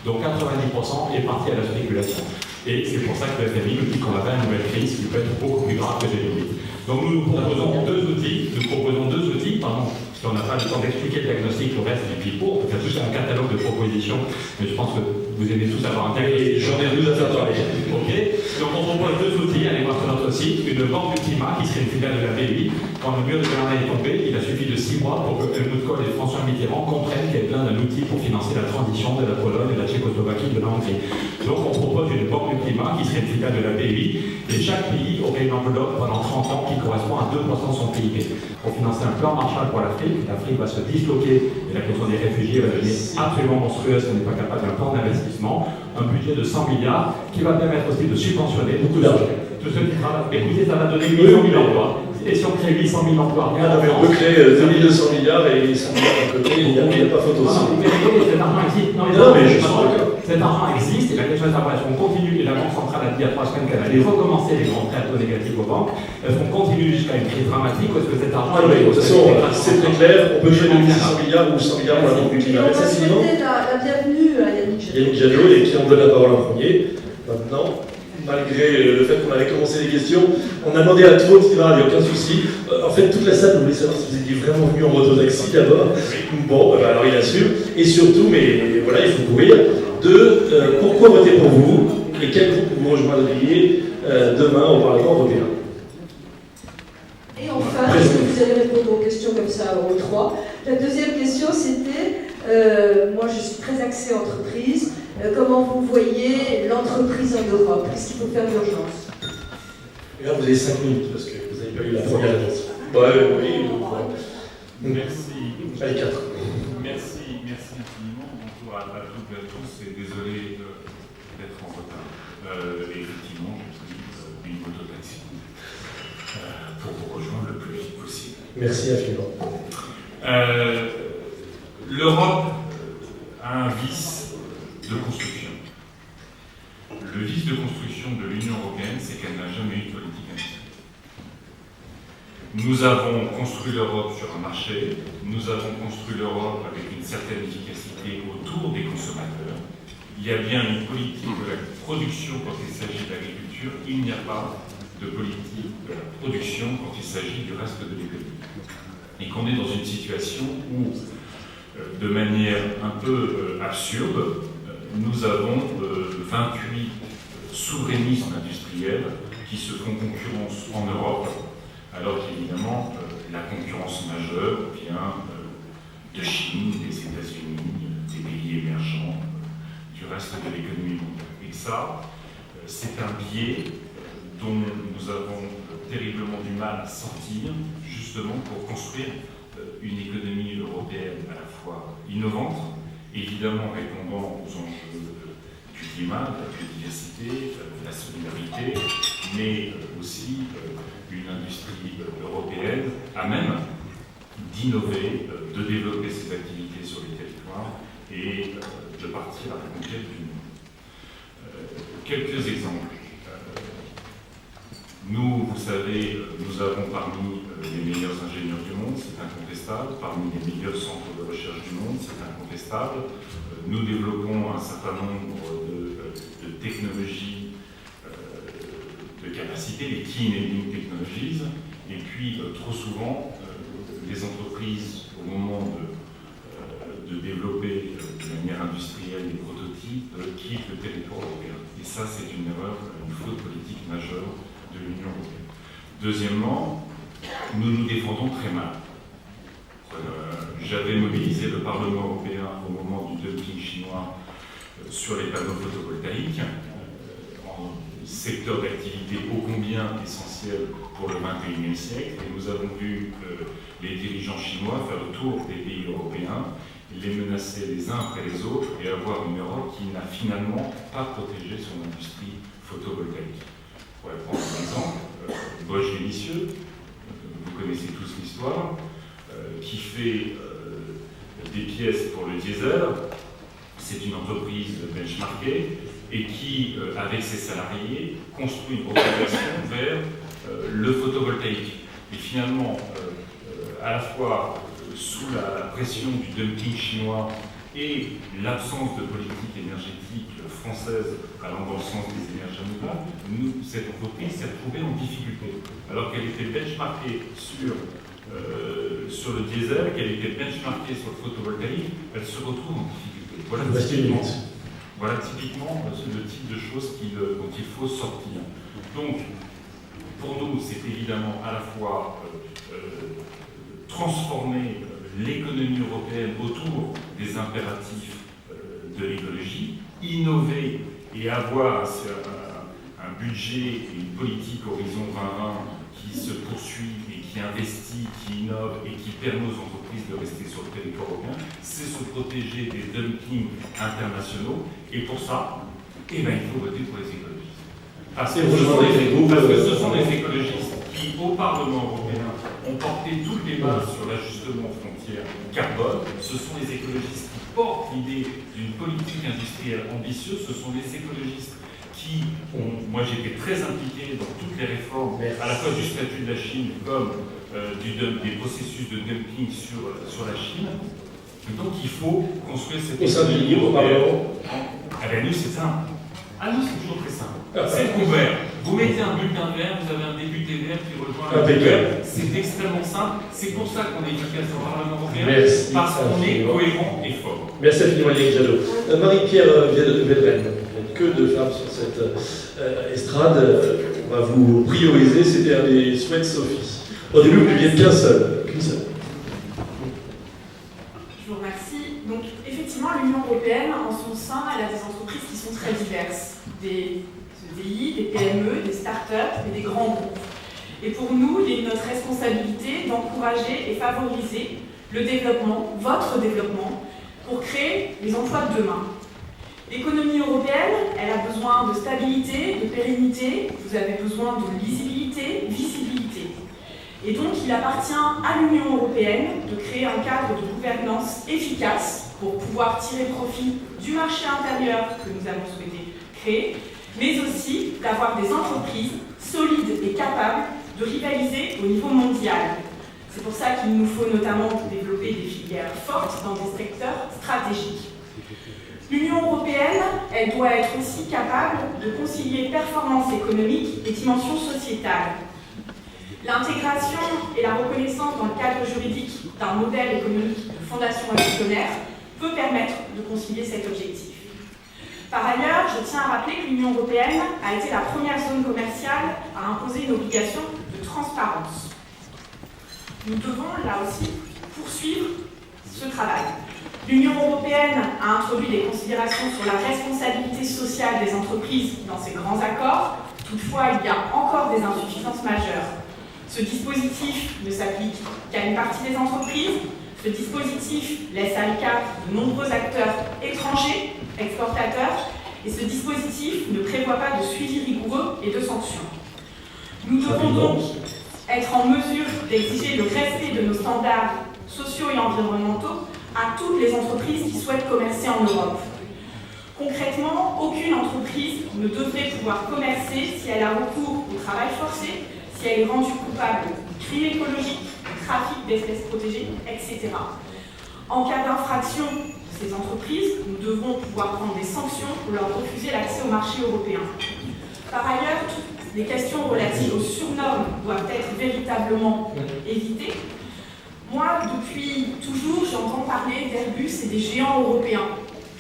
dont 90% est parti à la spéculation. Et c'est pour ça que le FMI nous dit qu'on a une nouvelle crise qui peut être beaucoup plus grave que 2008. Donc nous proposons deux outils, pardon, parce qu'on n'a pas le temps d'expliquer le diagnostic, le reste du pipeau, on peut faire tout un catalogue de propositions, mais je pense que vous aimez tous avoir un diagnostic. J'en ai 12 à faire parler. Ok, donc on propose 2 outils, allez voir sur notre site, une banque du climat qui serait une filiale de la BEI. Quand le mur de Berlin est tombé, il a suffi de 6 mois pour que Helmut Kohl et François Mitterrand comprennent qu'il y a besoin d'un outil pour financer la transition de la Pologne, de la Tchécoslovaquie, de la Hongrie. Donc on propose une banque du climat qui serait une filiale de la BEI, et chaque pays aurait une enveloppe pendant 30 ans qui correspond à 2% de son PIB. Pour financer un plan Marshall pour l'Afrique va se disloquer, et la question des réfugiés va devenir absolument monstrueuse si on n'est pas capable d'un plan d'investissement, un budget de 100 milliards qui va permettre aussi de subventionner beaucoup d'argent. Tous ceux qui travaillent, écoutez, ça va donner 800 000 emplois. Et si on crée 800 000 emplois, on peut créer 2200 milliards et 100 milliards à côté, il n'y a pas photo. Mais cet argent existe. Cet argent existe, et la question est savoir, est-ce qu'on continue, et la Banque centrale a dit il y a 3 semaines qu'elle allait recommencer les grands prêts à taux négatifs aux banques, est-ce qu'on continue jusqu'à une crise dramatique, ou est-ce que cet argent... de toute façon, c'est très clair, on peut créer 2600 milliards ou 100 milliards pour la banque du climat. On va souhaiter la bienvenue à Yannick Jadot, et qui en donne la parole en premier. Maintenant, malgré le fait qu'on avait commencé les questions, on a demandé à tout le monde, il n'y a aucun souci. En fait, toute la salle voulait savoir si vous étiez vraiment venu en mototaxi d'abord. Bon, alors il assume. Et surtout, mais voilà, il faut courir, pourquoi voter pour vous et quel groupe vous rejoindriez demain au Parlement européen. Et enfin, parce que vous allez répondre aux questions comme ça aux 3. La deuxième question, c'était, moi je suis très axée entreprise, comment vous voyez l'entreprise en Europe? Qu'est-ce qu'il faut faire d'urgence? Et là, vous avez 5 minutes, parce que vous n'avez pas eu la première réponse. Oui. Merci. Allez, 4. Merci infiniment. Bonjour à toutes et à tous, et désolé d'être en retard. Effectivement, je suis une mototaxi pour vous rejoindre le plus vite possible. Merci infiniment. L'Europe a un vice de construction. Le vice de construction de l'Union européenne, c'est qu'elle n'a jamais eu de politique industrielle. Nous avons construit l'Europe sur un marché, nous avons construit l'Europe avec une certaine efficacité autour des consommateurs. Il y a bien une politique de la production quand il s'agit d'agriculture, il n'y a pas de politique de la production quand il s'agit du reste de l'économie. Et qu'on est dans une situation où, de manière un peu absurde, nous avons 28 souverainismes industriels qui se font concurrence en Europe, alors qu'évidemment, la concurrence majeure vient de Chine, des États-Unis, des pays émergents, du reste de l'économie mondiale. Et ça, c'est un biais dont nous avons terriblement du mal à sortir, justement pour construire une économie européenne à la fois innovante, évidemment répondant aux enjeux du climat, de la biodiversité, de la solidarité, mais aussi une industrie européenne à même d'innover, de développer ses activités sur les territoires et de partir à la conquête du monde. Quelques exemples. Nous le savez, nous avons parmi les meilleurs ingénieurs du monde, c'est incontestable, parmi les meilleurs centres de recherche du monde, c'est incontestable. Nous développons un certain nombre de technologies, de capacités, les Key Enabling Technologies, et puis trop souvent, les entreprises, au moment de développer de manière industrielle des prototypes, quittent le territoire européen. Et ça, c'est une erreur, une faute politique majeure de l'Union européenne. Deuxièmement, nous nous défendons très mal. J'avais mobilisé le Parlement européen au moment du dumping chinois sur les panneaux photovoltaïques, en secteur d'activité ô combien essentiel pour le XXIe siècle, et nous avons vu les dirigeants chinois faire le tour des pays européens, les menacer les uns après les autres et avoir une Europe qui n'a finalement pas protégé son industrie photovoltaïque. Pour prendre un exemple, Bosch Délicieux, vous connaissez tous l'histoire, qui fait des pièces pour le diesel. C'est une entreprise benchmarkée et qui, avec ses salariés, construit une reconversion vers le photovoltaïque. Et finalement, à la fois sous la pression du dumping chinois et l'absence de politique énergétique française allant dans le sens des énergies renouvelables, cette entreprise s'est retrouvée en difficulté. Alors qu'elle était benchmarkée sur le diesel, qu'elle était benchmarkée sur le photovoltaïque, elle se retrouve en difficulté. Voilà typiquement le type de choses dont il faut sortir. Donc, pour nous, c'est évidemment à la fois transformer l'économie européenne autour des impératifs de l'écologie, innover et avoir un budget et une politique Horizon 2020 qui se poursuit et qui investit, qui innove et qui permet aux entreprises de rester sur le territoire européen, c'est se protéger des dumpings internationaux. Et pour ça, il faut voter pour les écologistes. Parce que ce sont les écologistes qui, au Parlement européen, ont porté tout le débat sur l'ajustement aux frontières carbone. Ce sont les écologistes qui portent l'idée d'une politique industrielle ambitieuse. Ce sont les écologistes qui ont... Moi, j'étais très impliqué dans toutes les réformes, à la fois du statut de la Chine comme des processus de dumping sur la Chine. Et donc, il faut construire cette économie européenne. Nous, c'est simple. Nous, c'est toujours très simple. C'est ouvert. Vous mettez un bulletin vert, vous avez un député vert qui rejoint un vert. C'est extrêmement simple. C'est pour ça qu'on est efficace au Parlement européen. Merci. Parce qu'on est cohérent et fort. Merci infiniment, Yannick Jadot. Marie-Pierre Vedren, que de femmes sur cette estrade. On va vous prioriser. C'était un des souhaits de Sophie. Au début, vous ne deviez qu'un seul. Je vous remercie. Donc, effectivement, l'Union européenne, en son sein, elle a des entreprises qui sont très diverses. Des ETI, des PME, des start-up et des grands groupes. Et pour nous, il est notre responsabilité d'encourager et favoriser le développement, votre développement, pour créer les emplois de demain. L'économie européenne, elle a besoin de stabilité, de pérennité, vous avez besoin de lisibilité, visibilité. Et donc, il appartient à l'Union européenne de créer un cadre de gouvernance efficace pour pouvoir tirer profit du marché intérieur que nous avons souhaité créer, mais aussi d'avoir des entreprises solides et capables de rivaliser au niveau mondial. C'est pour ça qu'il nous faut notamment développer des filières fortes dans des secteurs stratégiques. L'Union européenne, elle doit être aussi capable de concilier performance économique et dimension sociétale. L'intégration et la reconnaissance dans le cadre juridique d'un modèle économique de fondation actionnaire peut permettre de concilier cet objectif. Par ailleurs, je tiens à rappeler que l'Union européenne a été la première zone commerciale à imposer une obligation de transparence. Nous devons, là aussi, poursuivre ce travail. L'Union européenne a introduit des considérations sur la responsabilité sociale des entreprises dans ses grands accords. Toutefois, il y a encore des insuffisances majeures. Ce dispositif ne s'applique qu'à une partie des entreprises. Ce dispositif laisse à l'écart de nombreux acteurs étrangers, exportateurs, et ce dispositif ne prévoit pas de suivi rigoureux et de sanctions. Nous devons donc être en mesure d'exiger le respect de nos standards sociaux et environnementaux à toutes les entreprises qui souhaitent commercer en Europe. Concrètement, aucune entreprise ne devrait pouvoir commercer si elle a recours au travail forcé, si elle est rendue coupable de crimes écologiques, de trafic d'espèces protégées, etc. En cas d'infraction de ces entreprises, nous devrons pouvoir prendre des sanctions pour leur refuser l'accès au marché européen. Par ailleurs, toutes les questions relatives aux surnormes doivent être véritablement évitées. Moi, depuis toujours, j'entends parler d'Airbus et des géants européens.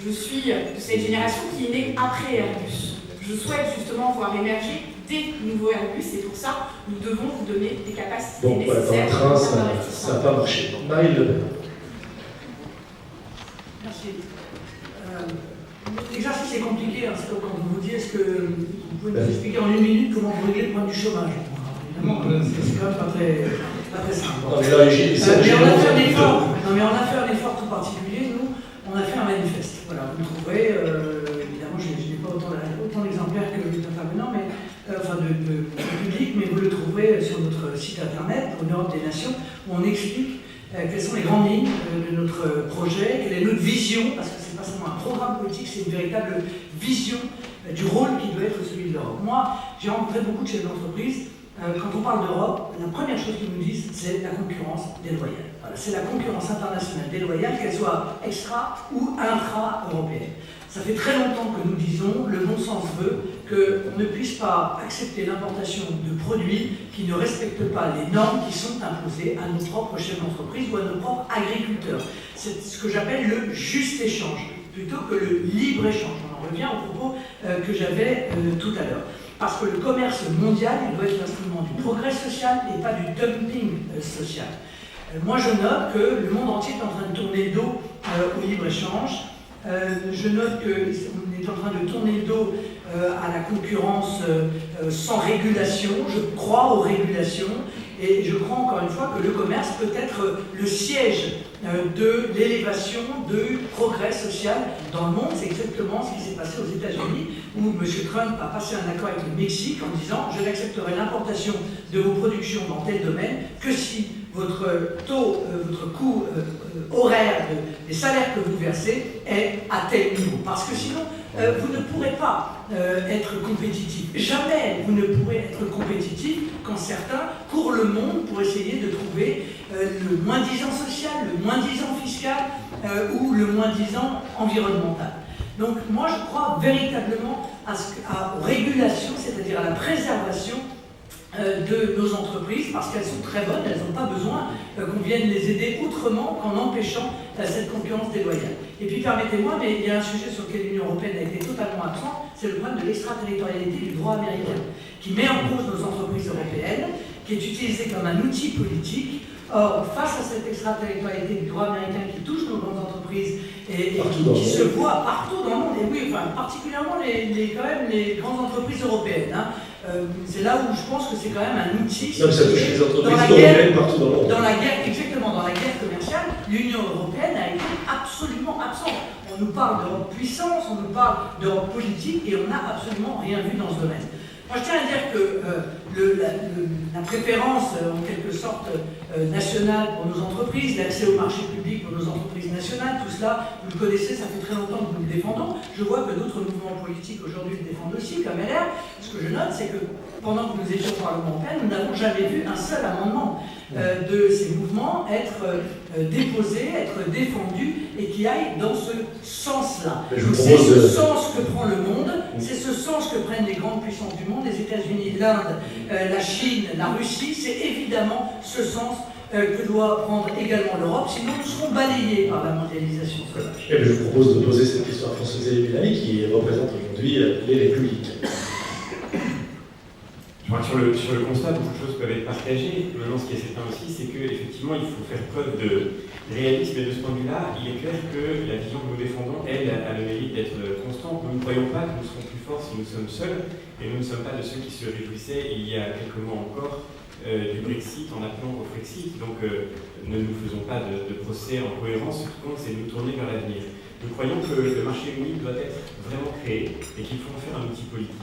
Je suis de cette génération qui est née après Airbus. Je souhaite justement voir émerger des nouveaux Airbus et pour ça, nous devons vous donner des capacités nécessaires. Dans le train, ça n'a pas marché. Marine Le Pen. Merci. L'exercice est compliqué, hein, c'est comme vous dites, est-ce que vous pouvez nous expliquer en une minute comment vous réglez le problème du chômage? Évidemment, c'est quand même pas très simple. Non, mais là, mais on a fait un effort tout particulier, nous, on a fait un manifeste. Voilà, vous trouverez, évidemment, je n'ai pas autant d'exemplaires que l'intervenant, mais enfin de public, mais vous le trouverez sur notre site internet, pour l'Europe des Nations, où on explique quelles sont les grandes lignes de notre projet, quelle est notre vision, parce que c'est pas seulement un programme politique, c'est une véritable vision du rôle qui doit être celui de l'Europe. Moi, j'ai rencontré beaucoup de chefs d'entreprise. Quand on parle d'Europe, la première chose qu'ils nous disent, c'est la concurrence déloyale. Voilà, c'est la concurrence internationale déloyale, qu'elle soit extra ou intra-européenne. Ça fait très longtemps que nous disons, le bon sens veut qu'on ne puisse pas accepter l'importation de produits qui ne respectent pas les normes qui sont imposées à nos propres chefs d'entreprise ou à nos propres agriculteurs. C'est ce que j'appelle le juste échange, plutôt que le libre-échange. On en revient au propos que j'avais tout à l'heure. Parce que le commerce mondial, il doit être l'instrument du progrès social et pas du dumping social. Moi, je note que le monde entier est en train de tourner le dos au libre-échange. Je note qu'on est en train de tourner le dos à la concurrence sans régulation. Je crois aux régulations et je crois encore une fois que le commerce peut être le siège de l'élévation du progrès social dans le monde. C'est exactement ce qui s'est passé aux États-Unis où M. Trump a passé un accord avec le Mexique en disant « Je n'accepterai l'importation de vos productions dans tel domaine que si votre taux, votre coût horaire des salaires que vous versez est à tel niveau. » Parce que sinon, vous ne pourrez pas être compétitif. Jamais vous ne pourrez être compétitif quand certains courent le monde pour essayer de trouver le moins-disant social, le moins-disant fiscal ou le moins-disant environnemental. Donc moi je crois véritablement aux régulations, c'est-à-dire à la préservation de nos entreprises, parce qu'elles sont très bonnes, elles n'ont pas besoin qu'on vienne les aider autrement qu'en empêchant cette concurrence déloyale. Et puis permettez-moi, mais il y a un sujet sur lequel l'Union européenne a été totalement absente, c'est le problème de l'extraterritorialité du droit américain, qui met en cause nos entreprises européennes, qui est utilisé comme un outil politique. Or, face à cette extraterritorialité du droit américain qui touche nos grandes entreprises et qui se voit partout dans le monde, et oui, enfin, particulièrement quand même les grandes entreprises européennes, hein. C'est là où je pense que c'est quand même un outil. Non, mais ça touche les entreprises européennes partout dans le monde. Dans la guerre, exactement, dans la guerre commerciale, l'Union européenne a été absolument absente. On nous parle d'Europe puissance, on nous parle d'Europe politique, et on n'a absolument rien vu dans ce domaine. Moi, je tiens à dire que la préférence, en quelque sorte, nationale pour nos entreprises, l'accès au marché public pour nos entreprises nationales, tout cela, vous le connaissez, ça fait très longtemps que nous le défendons. Je vois que d'autres mouvements politiques aujourd'hui le défendent aussi, comme LR. Ce que je note, c'est que pendant que nous étions au Parlement européen, nous n'avons jamais vu un seul amendement de ces mouvements être déposé, être défendu, et qui aille dans ce sens-là. C'est ce sens que prend le monde, c'est ce sens que prennent les grandes puissances du monde, les États-Unis, l'Inde, la Chine, la Russie, c'est évidemment ce sens que doit prendre également l'Europe, sinon nous serons balayés par la mondialisation sauvage. Et je vous propose de poser cette question à François-Xavier Bellamy, qui représente aujourd'hui les Républicains. Je crois que sur le constat, beaucoup de choses peuvent être partagées. Maintenant, ce qui est certain aussi, c'est qu'effectivement, il faut faire preuve de réalisme. Et de ce point de vue-là, il est clair que la vision que nous défendons, elle, a le mérite d'être constante. Nous ne croyons pas que nous serons plus forts si nous sommes seuls. Et nous ne sommes pas de ceux qui se réjouissaient il y a quelques mois encore du Brexit en appelant au Frexit. Donc, ne nous faisons pas de procès en cohérence. Ce qui compte, c'est de nous tourner vers l'avenir. Nous croyons que le marché unique doit être vraiment créé et qu'il faut en faire un outil politique.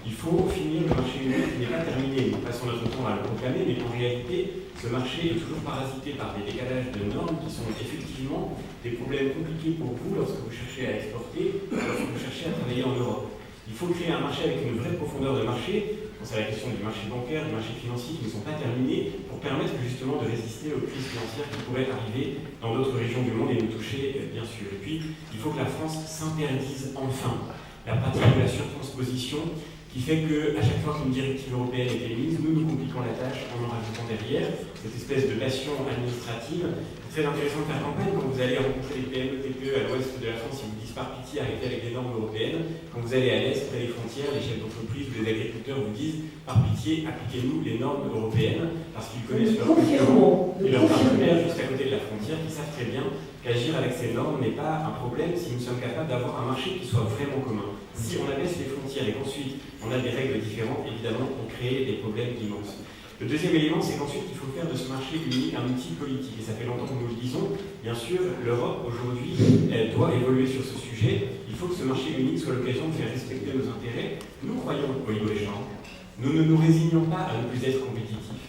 Il faut finir le marché unique qui n'est pas terminé. Nous passons notre temps à le proclamer, mais en réalité, ce marché est toujours parasité par des décalages de normes qui sont effectivement des problèmes compliqués pour vous lorsque vous cherchez à exporter, lorsque vous cherchez à travailler en Europe. Il faut créer un marché avec une vraie profondeur de marché. C'est la question du marché bancaire, du marché financier qui ne sont pas terminés pour permettre justement de résister aux crises financières qui pourraient arriver dans d'autres régions du monde et nous toucher, bien sûr. Et puis, il faut que la France s'interdise enfin la pratique de la surtransposition qui fait qu'à chaque fois qu'une directive européenne est émise, nous compliquons la tâche en rajoutant derrière cette espèce de passion administrative. C'est très intéressant de faire campagne quand vous allez rencontrer les PME, TPE à l'ouest de la France, ils vous disent par pitié arrêtez avec des normes européennes. Quand vous allez à l'est, près des frontières, les chefs d'entreprise ou les agriculteurs vous disent par pitié appliquez-nous les normes européennes parce qu'ils connaissent leurs concurrents et leurs partenaires juste à côté de la frontière qui savent très bien qu'agir avec ces normes n'est pas un problème si nous sommes capables d'avoir un marché qui soit vraiment commun. Si on abaisse les frontières et qu'ensuite on a des règles différentes, évidemment on crée des problèmes immenses. Le deuxième élément, c'est qu'ensuite il faut faire de ce marché unique un outil politique. Et ça fait longtemps que nous le disons. Bien sûr, l'Europe aujourd'hui, elle doit évoluer sur ce sujet. Il faut que ce marché unique soit l'occasion de faire respecter nos intérêts. Nous croyons au libre-échange. Nous ne nous résignons pas à ne plus être compétitifs.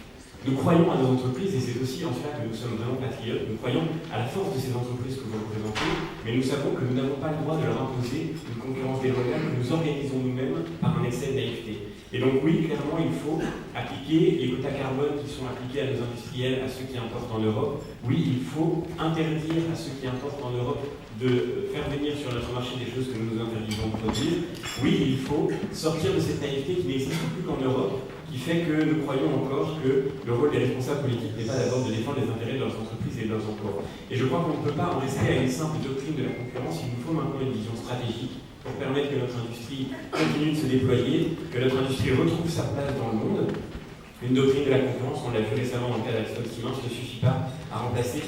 Nous croyons à nos entreprises et c'est aussi en cela que nous sommes vraiment patriotes. Nous croyons à la force de ces entreprises que vous représentez, mais nous savons que nous n'avons pas le droit de leur imposer une concurrence déloyale que nous organisons nous-mêmes par un excès de naïveté. Et donc oui, clairement, il faut appliquer les quotas carbone qui sont appliqués à nos industriels, à ceux qui importent en Europe. Oui, il faut interdire à ceux qui importent en Europe de faire venir sur notre marché des choses que nous nous interdisons de produire. Oui, il faut sortir de cette naïveté qui n'existe plus qu'en Europe, qui fait que nous croyons encore que le rôle des responsables politiques n'est pas d'abord de défendre les intérêts de leurs entreprises et de leurs emplois. Et je crois qu'on ne peut pas en rester à une simple doctrine de la concurrence, il nous faut maintenant une vision stratégique pour permettre que notre industrie continue de se déployer, que notre industrie retrouve sa place dans le monde. Une doctrine de la concurrence, on l'a vu récemment dans le cas d'Alstom Siemens, ne suffit pas à remplacer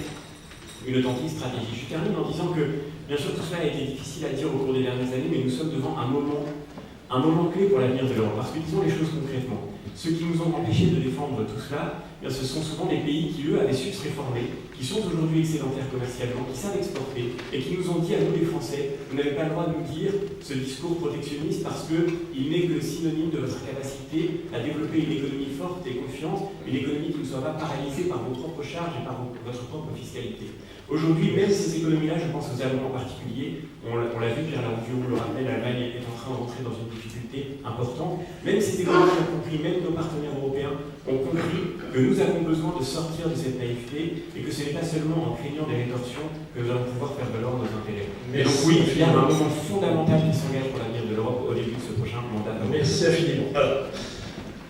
une authentique stratégie. Je termine en disant que, bien sûr, tout cela a été difficile à dire au cours des dernières années, mais nous sommes devant un moment clé pour l'avenir de l'Europe. Parce que disons les choses concrètement. Ceux qui nous ont empêchés de défendre tout cela, ce sont souvent des pays qui, eux, avaient su se réformer, qui sont aujourd'hui excédentaires commercialement, qui savent exporter, et qui nous ont dit à nous les Français, vous n'avez pas le droit de nous dire ce discours protectionniste parce qu'il n'est que le synonyme de votre capacité à développer une économie forte et confiante, une économie qui ne soit pas paralysée par vos propres charges et par votre propre fiscalité. Aujourd'hui, même ces économies-là, je pense aux Allemands en particulier, on l'a vu, Pierre Larouture le rappelait, l'Allemagne est en train de rentrer dans une difficulté importante. Même ces économies ont compris, même nos partenaires européens ont compris que nous avons besoin de sortir de cette naïveté et que ce n'est pas seulement en craignant des rétorsions que nous allons pouvoir faire valoir nos intérêts. Et donc oui, il y a un moment fondamental qui s'engage pour l'avenir de l'Europe au début de ce prochain mandat. Merci infiniment. Alors,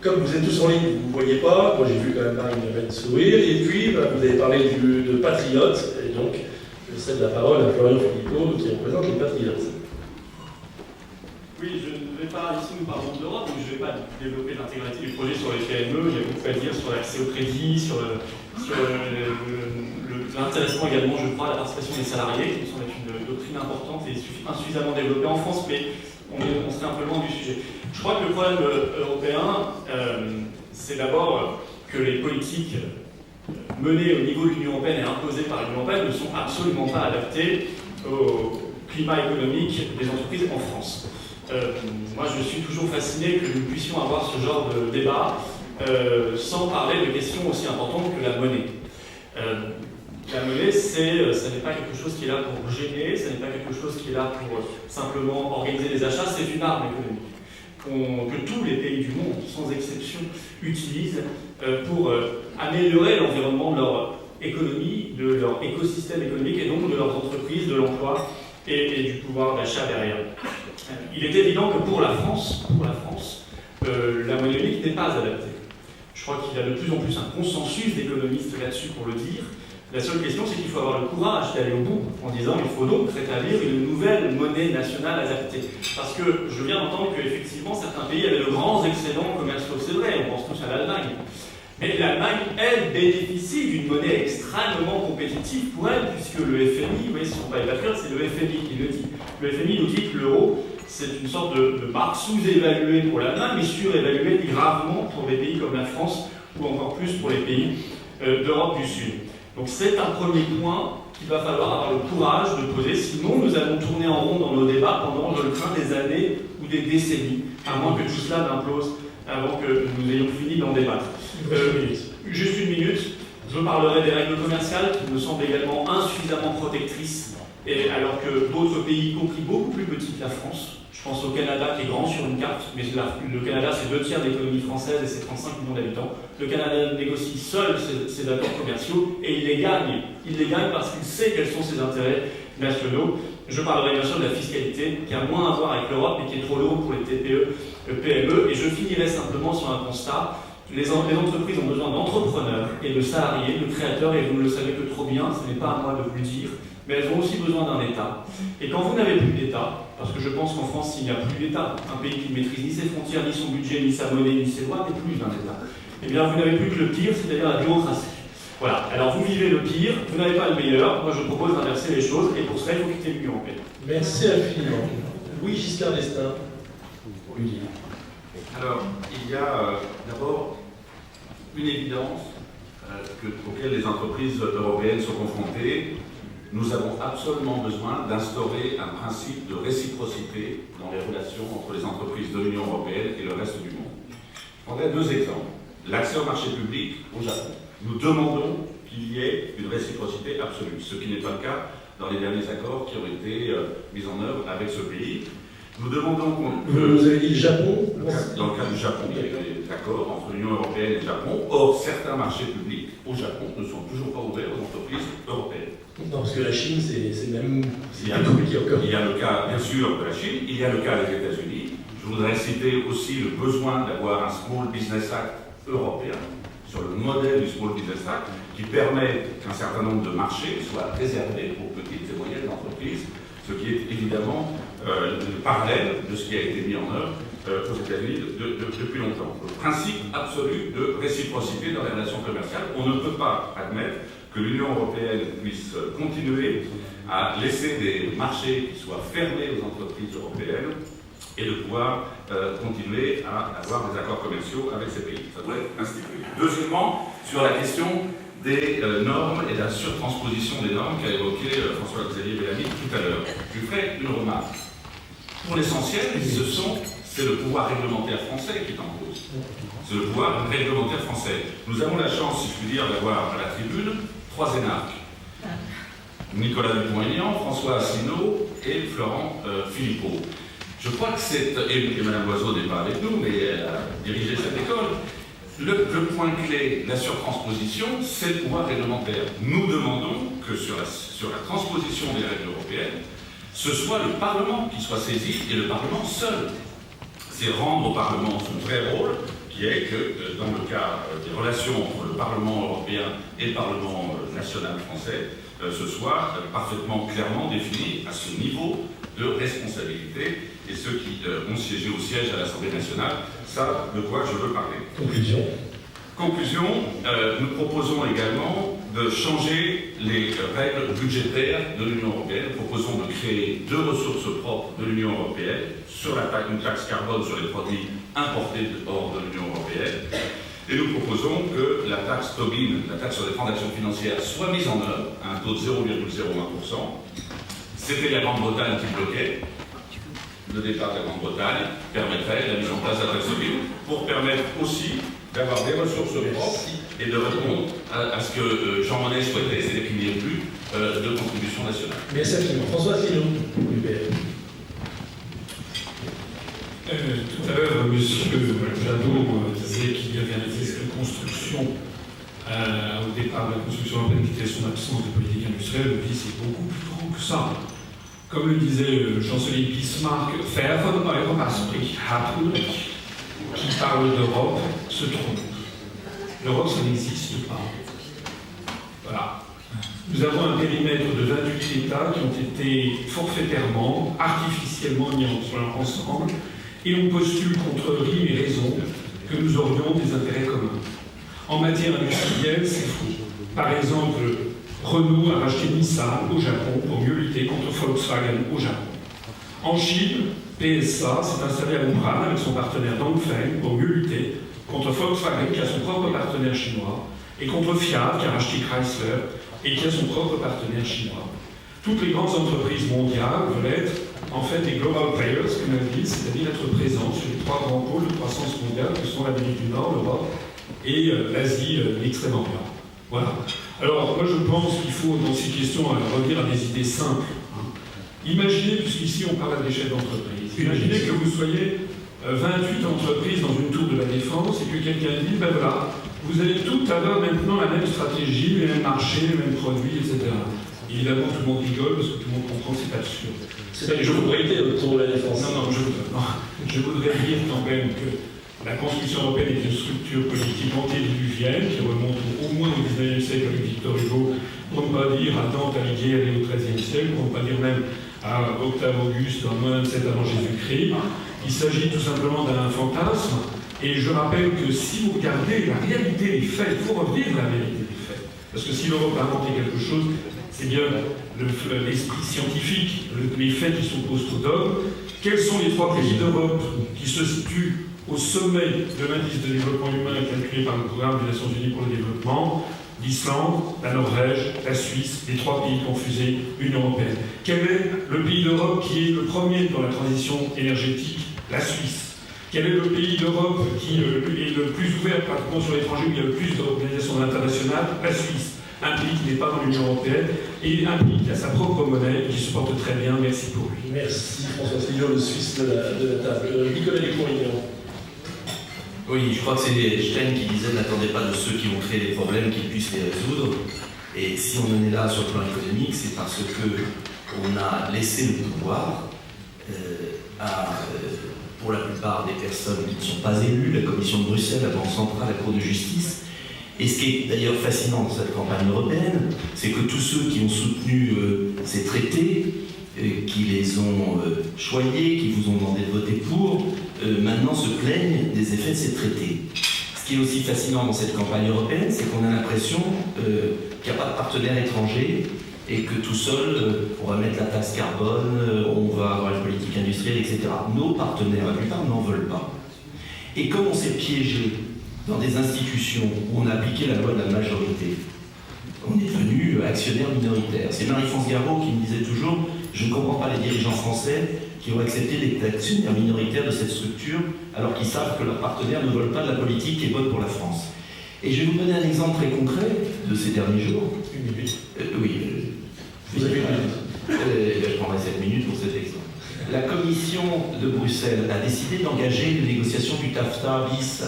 comme vous êtes tous en ligne, vous ne voyez pas, moi j'ai vu quand même Marine sourire, et puis vous avez parlé de patriotes, et donc je cède la parole à Florian Philippot qui représente les patriotes. Oui, je ne vais pas, ici nous parlons de l'Europe, donc je ne vais pas développer l'intégralité du projet sur les PME, il y a beaucoup à dire sur l'accès au crédit, sur l'intéressement également, je crois, la participation des salariés, qui me semble être une doctrine importante et insuffisamment développée en France, mais on serait un peu loin du sujet. Je crois que le problème européen, c'est d'abord que les politiques menées au niveau de l'Union européenne et imposées par l'Union européenne ne sont absolument pas adaptées au climat économique des entreprises en France. Moi, je suis toujours fasciné que nous puissions avoir ce genre de débat sans parler de questions aussi importantes que la monnaie. La monnaie, ça n'est pas quelque chose qui est là pour gêner, ça n'est pas quelque chose qui est là pour simplement organiser des achats, c'est une arme économique que tous les pays du monde, sans exception, utilisent pour améliorer l'environnement de leur économie, de leur écosystème économique et donc de leurs entreprises, de l'emploi et du pouvoir d'achat derrière. Il est évident que pour la France, la monnaie unique n'est pas adaptée. Je crois qu'il y a de plus en plus un consensus d'économistes là-dessus pour le dire. La seule question, c'est qu'il faut avoir le courage d'aller au bout en disant qu'il faut donc rétablir une nouvelle monnaie nationale adaptée. Parce que je viens d'entendre qu'effectivement certains pays avaient de grands excédents commerciaux, c'est vrai, on pense tous à l'Allemagne. Mais l'Allemagne, elle, bénéficie d'une monnaie extrêmement compétitive pour elle, puisque le FMI, vous voyez, ce ne sont pas les patriotes, c'est le FMI qui le dit. Le FMI nous dit que l'euro, c'est une sorte de marque sous-évaluée pour l'Allemagne, mais surévaluée gravement pour des pays comme la France, ou encore plus pour les pays d'Europe du Sud. Donc c'est un premier point qu'il va falloir avoir le courage de poser, sinon nous allons tourner en rond dans nos débats pendant, je le crains, des années ou des décennies, à moins que tout cela n'implose avant que nous ayons fini d'en débattre. Juste une minute. Je parlerai des règles commerciales qui me semblent également insuffisamment protectrices, et alors que d'autres pays, y compris beaucoup plus petits que la France, je pense au Canada qui est grand sur une carte, mais le Canada c'est 2/3 de l'économie française et c'est 35 millions d'habitants. Le Canada négocie seul ses accords commerciaux et il les gagne. Il les gagne parce qu'il sait quels sont ses intérêts nationaux. Je parlerai bien sûr de la fiscalité qui a moins à voir avec l'Europe et qui est trop lourde pour les TPE, PME. Et je finirai simplement sur un constat. Les entreprises ont besoin d'entrepreneurs et de salariés, de créateurs, et vous ne le savez que trop bien, ce n'est pas à moi de vous le dire, mais elles ont aussi besoin d'un État. Et quand vous n'avez plus d'État, parce que je pense qu'en France, s'il n'y a plus d'État, un pays qui ne maîtrise ni ses frontières, ni son budget, ni sa monnaie, ni ses lois, n'est plus d'un État, eh bien vous n'avez plus que le pire, c'est-à-dire la démocratie. Voilà, alors vous vivez le pire, vous n'avez pas le meilleur, moi je propose d'inverser les choses, et pour cela il faut quitter l'Union européenne. Merci infiniment. Louis Giscard d'Estaing, pour lui dire. Alors, il y a d'abord une évidence auquel les entreprises européennes sont confrontées. Nous avons absolument besoin d'instaurer un principe de réciprocité dans les relations entre les entreprises de l'Union européenne et le reste du monde. Je prendrai 2 exemples. L'accès au marché public au Japon. Nous demandons qu'il y ait une réciprocité absolue, ce qui n'est pas le cas dans les derniers accords qui ont été mis en œuvre avec ce pays. Nous demandons Vous avez dit le Japon? Dans le cas du Japon, il y a des accords entre l'Union européenne et le Japon. Or, certains marchés publics au Japon ne sont toujours pas ouverts aux entreprises européennes. Non, parce que la Chine, c'est même plus compliqué encore. Il y a le cas, bien sûr, de la Chine, il y a le cas des États-Unis. Je voudrais citer aussi le besoin d'avoir un Small Business Act européen, sur le modèle du Small Business Act, qui permet qu'un certain nombre de marchés soient réservés aux petites et moyennes entreprises, ce qui est évidemment le parallèle de ce qui a été mis en œuvre aux États-Unis depuis longtemps. Le principe absolu de réciprocité dans les relations commerciales. On ne peut pas admettre que l'Union européenne puisse continuer à laisser des marchés qui soient fermés aux entreprises européennes et de pouvoir continuer à avoir des accords commerciaux avec ces pays. Ça doit être institué. Deuxièmement, sur la question des normes et de la surtransposition des normes qu'a évoqué François-Xavier Bellamy tout à l'heure. Je lui ferai une remarque. Pour l'essentiel, c'est le pouvoir réglementaire français qui est en cause. C'est le pouvoir réglementaire français. Nous avons la chance, si je puis dire, d'avoir à la tribune 3 énarques. Nicolas Dupont-Aignan, François Asselineau et Florent Philippot. Je crois que c'est... Et Mme Loiseau n'est pas avec nous, mais elle a dirigé cette école. Le point clé de la surtransposition, c'est le pouvoir réglementaire. Nous demandons que sur la transposition des règles européennes, ce soit le Parlement qui soit saisi et le Parlement seul. C'est rendre au Parlement son vrai rôle, qui est que dans le cas des relations entre le Parlement européen et le Parlement national français, ce soit parfaitement clairement défini à ce niveau de responsabilité. Et ceux qui ont siégé au siège à l'Assemblée nationale savent de quoi je veux parler. Conclusion, nous proposons également de changer les règles budgétaires de l'Union européenne. Nous proposons de créer 2 ressources propres de l'Union européenne sur une taxe carbone sur les produits importés hors de l'Union européenne. Et nous proposons que la taxe Tobin, la taxe sur les transactions financières, soit mise en œuvre à un taux de 0,01%. C'était la Grande-Bretagne qui bloquait. Le départ de la Grande-Bretagne permettrait la mise en place de la taxe Tobin pour permettre aussi d'avoir des ressources propres et de répondre à ce que Jean Monnet souhaitait, c'est-à-dire qu'il n'y ait plus de contribution nationale. Merci infiniment. François Asselineau, UPR. Tout à l'heure, M. Jadot disait qu'il y avait un risque de construction au départ de la construction européenne qui était son absence de politique industrielle. Le vice est beaucoup plus grand que ça. Comme le disait le chancelier Bismarck, faire von Europa spricht Hartmut, qui parle d'Europe se trompe. L'Europe, ça n'existe pas. Voilà. Nous avons un périmètre de 28 États qui ont été forfaitairement, artificiellement mis ensemble, et on postule contre rime et raison que nous aurions des intérêts communs. En matière industrielle, c'est fou. Par exemple, Renault a racheté Nissan au Japon pour mieux lutter contre Volkswagen au Japon. En Chine, PSA s'est installé à Wuhan avec son partenaire Dongfeng pour mieux lutter contre Volkswagen qui a son propre partenaire chinois et contre Fiat qui a racheté Chrysler et qui a son propre partenaire chinois. Toutes les grandes entreprises mondiales veulent être en fait des global players, comme on dit, c'est-à-dire être présents sur les 3 grands pôles de croissance mondiale que sont l'Amérique du Nord, l'Europe et l'Asie, l'Extrême-Orient. Voilà. Alors, moi je pense qu'il faut, dans ces questions, revenir à des idées simples. Imaginez, puisqu'ici on parle à des chefs d'entreprise, imaginez que vous soyez 28 entreprises dans une tour de la Défense et que quelqu'un dit, ben voilà, vous allez tout avoir maintenant la même stratégie, les mêmes marchés, les mêmes produits, etc. Évidemment, tout le monde rigole parce que tout le monde comprend que c'est absurde. C'est pas que je vous projetais autour de la Défense. Non, je voudrais dire quand même que la construction européenne est une structure politique antédiluvienne qui remonte au moins au XIXe siècle avec Victor Hugo, pour ne pas dire à Dante Alighieri au XIIIe siècle, pour ne pas dire même à Octave Auguste en moins 27 avant Jésus-Christ. Il s'agit tout simplement d'un fantasme. Et je rappelle que si vous regardez la réalité des faits, il faut revenir à la réalité des faits. Parce que si l'Europe a inventé quelque chose, c'est bien l'esprit scientifique, les faits qui s'opposent au dogme. Quels sont les 3 pays d'Europe qui se situent au sommet de l'indice de développement humain calculé par le programme des Nations Unies pour le développement? L'Islande, la Norvège, la Suisse, les 3 pays confusés, Union européenne. Quel est le pays d'Europe qui est le premier dans la transition énergétique? La Suisse. Quel est le pays d'Europe qui est le plus ouvert pratiquement sur l'étranger, où il y a le plus d'organisations internationales? La Suisse. Un pays qui n'est pas dans l'Union européenne et un pays qui a sa propre monnaie, qui se porte très bien. Merci pour lui. Merci François Fillon, le Suisse de la table. Nicolas Dupont-Aignan. Oui, je crois que c'est Einstein qui disait « N'attendez pas de ceux qui ont créé des problèmes qu'ils puissent les résoudre ». Et si on en est là sur le plan économique, c'est parce qu'on a laissé le pouvoir pour la plupart des personnes qui ne sont pas élues, la Commission de Bruxelles, la Banque centrale, la Cour de justice. Et ce qui est d'ailleurs fascinant dans cette campagne européenne, c'est que tous ceux qui ont soutenu ces traités, qui les ont choyés, qui vous ont demandé de voter pour, maintenant se plaignent des effets de ces traités. Ce qui est aussi fascinant dans cette campagne européenne, c'est qu'on a l'impression qu'il n'y a pas de partenaire étranger et que tout seul, on va mettre la taxe carbone, on va avoir une politique industrielle, etc. Nos partenaires, la plupart, n'en veulent pas. Et comme on s'est piégé dans des institutions où on a appliqué la loi de la majorité, on est devenu actionnaire minoritaire. C'est Marie-France Garot qui me disait toujours « Je ne comprends pas les dirigeants français qui ont accepté d'être actionnaires minoritaires de cette structure alors qu'ils savent que leurs partenaires ne veulent pas de la politique qui est bonne pour la France. » Et je vais vous donner un exemple très concret de ces derniers jours. Une minute. Oui. Vous avez une minute. Je prendrai 7 minutes pour cet exemple. La Commission de Bruxelles a décidé d'engager les négociations du TAFTA bis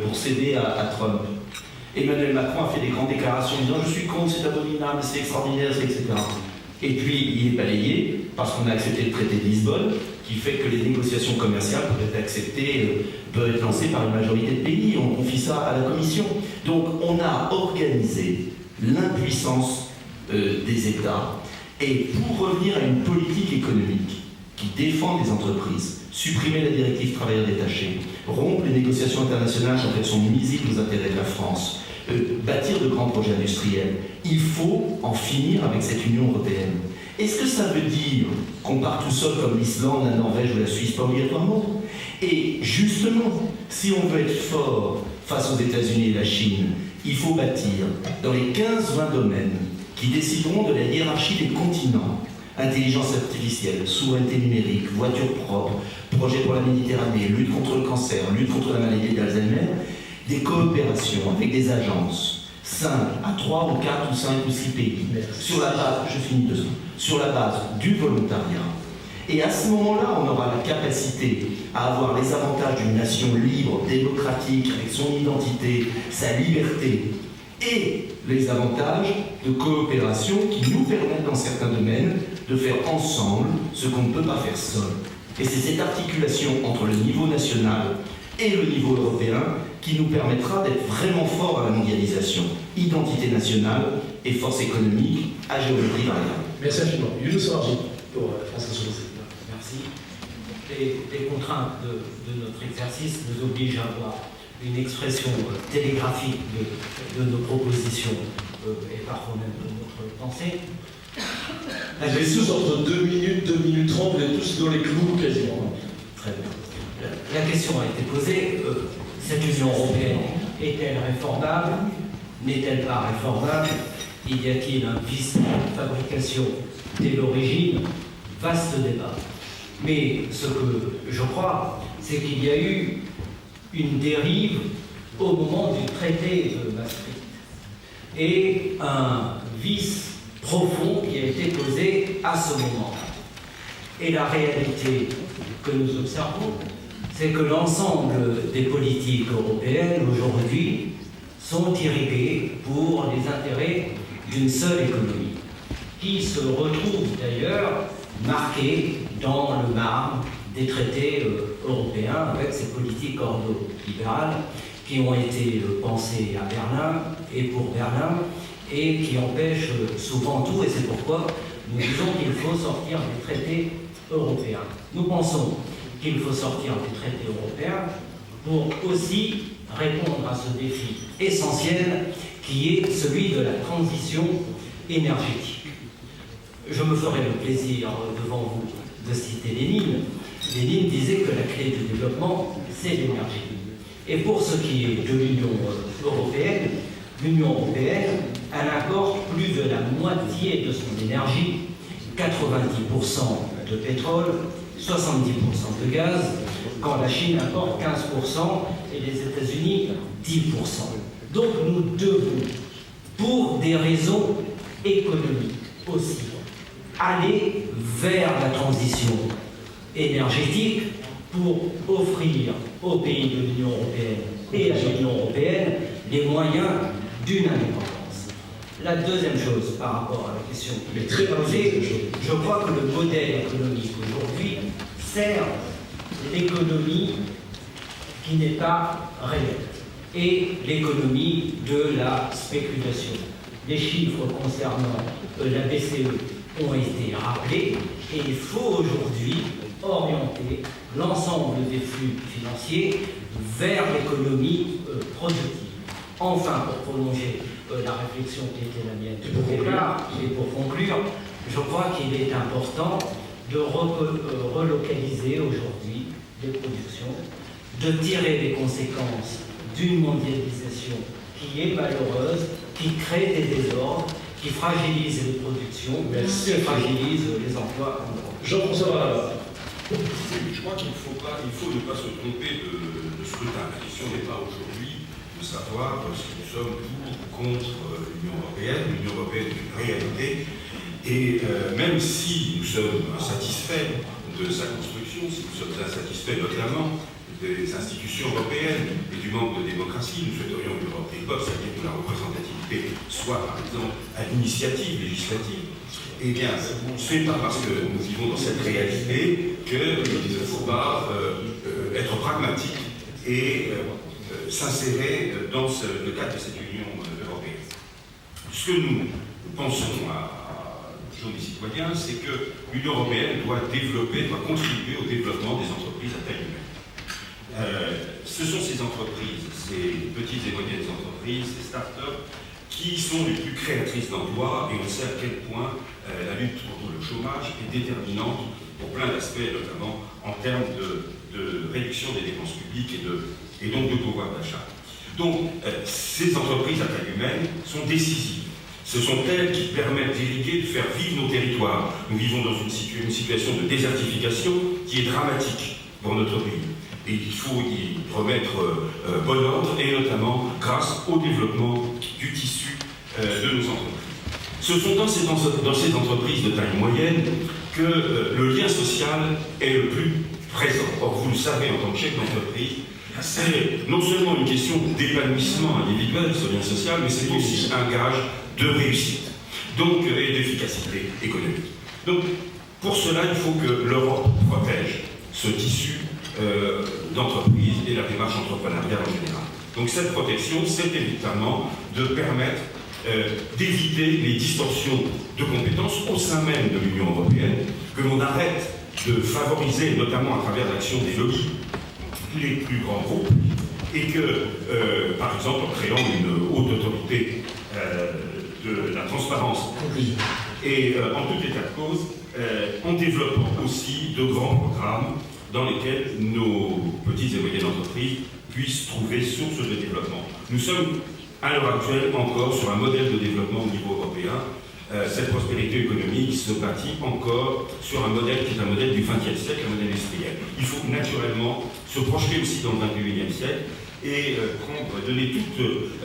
pour céder à Trump. Emmanuel Macron a fait des grandes déclarations en disant « Je suis contre, c'est abominable, c'est extraordinaire, etc. » Et puis il est balayé parce qu'on a accepté le traité de Lisbonne, qui fait que les négociations commerciales peuvent être lancées par une majorité de pays. On confie ça à la Commission. Donc on a organisé l'impuissance des États. Et pour revenir à une politique économique qui défend les entreprises, supprimer la directive travailleurs détachés, rompre les négociations internationales quand elles sont nuisibles aux intérêts de la France, bâtir de grands projets industriels, il faut en finir avec cette Union européenne. Est-ce que ça veut dire qu'on part tout seul comme l'Islande, la Norvège ou la Suisse, pas obligatoirement? Et justement, si on veut être fort face aux États-Unis et la Chine, il faut bâtir dans les 15-20 domaines qui décideront de la hiérarchie des continents: intelligence artificielle, souveraineté numérique, voitures propres, projet pour la Méditerranée, lutte contre le cancer, lutte contre la maladie d'Alzheimer, des coopérations avec des agences simples à 3 ou 4 ou 5 ou 6 pays, sur la base, je finis 2 secondes, sur la base du volontariat. Et à ce moment-là, on aura la capacité à avoir les avantages d'une nation libre, démocratique, avec son identité, sa liberté, et les avantages de coopération qui nous permettent dans certains domaines de faire ensemble ce qu'on ne peut pas faire seul. Et c'est cette articulation entre le niveau national et le niveau européen qui nous permettra d'être vraiment forts à la mondialisation. Identité nationale et force économique à géométrie variable. Merci infiniment. Younous Marji pour France Insoumise. Merci. Les contraintes de notre exercice nous obligent à avoir une expression télégraphique de nos propositions et parfois même de notre pensée. Vous êtes tous entre 2 minutes, 2 minutes 30, vous êtes tous dans les clous quasiment. Très bien. La question a été posée, cette Union européenne est-elle réformable? N'est-elle pas réformable? Y a-t-il un vice de fabrication dès l'origine? Vaste débat. Mais ce que je crois, c'est qu'il y a eu une dérive au moment du traité de Maastricht. et un vice profond qui a été posé à ce moment-là. Et la réalité que nous observons, c'est que l'ensemble des politiques européennes aujourd'hui sont irriguées pour les intérêts d'une seule économie, qui se retrouve d'ailleurs marquée dans le marbre des traités européens avec ces politiques ordolibérales qui ont été pensées à Berlin et pour Berlin et qui empêchent souvent tout, et c'est pourquoi nous disons qu'il faut sortir des traités européens. Nous pensons qu'il faut sortir des traités européens pour aussi répondre à ce défi essentiel qui est celui de la transition énergétique. Je me ferai le plaisir devant vous de citer Lénine. Lénine disait que la clé du développement, c'est l'énergie. Et pour ce qui est de l'Union européenne, elle importe plus de la moitié de son énergie, 90% de pétrole, 70% de gaz, quand la Chine importe 15% et les États-Unis 10%. Donc nous devons, pour des raisons économiques aussi, aller vers la transition énergétique pour offrir aux pays de l'Union européenne et à l'Union européenne les moyens d'une indépendance. La deuxième chose par rapport à la question qui est très posée, je crois que le modèle économique aujourd'hui sert l'économie qui n'est pas réelle et l'économie de la spéculation. Les chiffres concernant la BCE ont été rappelés et il faut aujourd'hui orienter l'ensemble des flux financiers vers l'économie productive. Enfin, pour prolonger la réflexion qui était la mienne au départ, et pour conclure, je crois qu'il est important de relocaliser aujourd'hui les productions, de tirer les conséquences d'une mondialisation qui est malheureuse, qui crée des désordres, qui fragilise les productions, qui fragilise les emplois en Europe. Jean-François. Je crois qu'il faut ne pas se tromper de scrutin. La question n'est pas aujourd'hui de savoir si nous sommes pour ou contre l'Union européenne. L'Union européenne est une réalité. Et même si nous sommes insatisfaits de sa construction, si nous sommes insatisfaits notamment des institutions européennes et du manque de démocratie, nous souhaiterions que l'Europe développe, c'est-à-dire que la représentativité soit, par exemple, à l'initiative législative. Eh bien, c'est pas parce que nous vivons dans cette réalité qu'il ne faut pas être pragmatique et s'insérer dans le cadre de cette Union européenne. Ce que nous pensons à Journée citoyen, c'est que l'Union européenne doit contribuer au développement des entreprises à taille humaine. Ce sont ces entreprises, ces petites et moyennes entreprises, ces start-up, qui sont les plus créatrices d'emplois, et on sait à quel point la lutte contre le chômage est déterminante pour plein d'aspects, notamment en termes de réduction des dépenses publiques et donc de pouvoir d'achat. Donc, ces entreprises à taille humaine sont décisives. Ce sont elles qui permettent d'irriguer, de faire vivre nos territoires. Nous vivons dans une situation de désertification qui est dramatique pour notre pays. Et il faut y remettre bon ordre, et notamment grâce au développement du tissu de nos entreprises. Ce sont dans ces entreprises de taille moyenne que le lien social est le plus présent. Or, vous le savez, en tant que chef d'entreprise, c'est non seulement une question d'épanouissement individuel, ce lien social, mais c'est aussi un gage de réussite, donc et d'efficacité économique. Donc, pour cela, il faut que l'Europe protège ce tissu d'entreprise et la démarche entrepreneuriale en général. Donc cette protection, c'est évidemment de permettre d'éviter les distorsions de compétences au sein même de l'Union européenne, que l'on arrête de favoriser, notamment à travers l'action des lobbies, les plus grands groupes, et que, par exemple, en créant une haute autorité de la transparence, et en tout état de cause, en développant aussi de grands programmes dans lesquels nos petites et moyennes entreprises puissent trouver source de développement. Nous sommes à l'heure actuelle encore sur un modèle de développement au niveau européen. Cette prospérité économique se bâtit encore sur un modèle qui est un modèle du XXe siècle, un modèle industriel. Il faut naturellement se projeter aussi dans le XXIe siècle et donner toute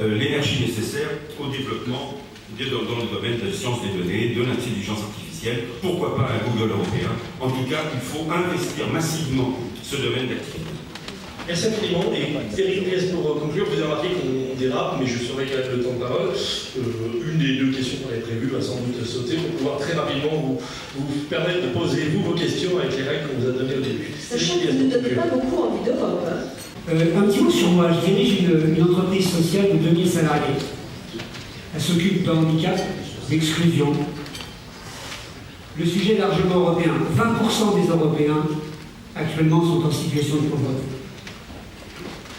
l'énergie nécessaire au développement dans le domaine de la science des données, de l'intelligence artificielle, pourquoi pas un Google européen. En tout cas, il faut investir massivement ce domaine d'activité. Merci infiniment. Et Eric Ries, pour conclure, vous avez remarqué qu'on dérape, mais je saurai quand même le temps de parole. Une des deux questions qu'on avait prévues va sans doute sauter pour pouvoir très rapidement vous permettre de poser vos questions avec les règles qu'on vous a données au début. Sachant que vous ne donnez pas beaucoup envie d'Europe. Un petit mot sur moi. Je dirige une entreprise sociale de 2000 salariés. Elle s'occupe de handicap, d'exclusion. Le sujet est largement européen. 20% des Européens actuellement sont en situation de pauvreté.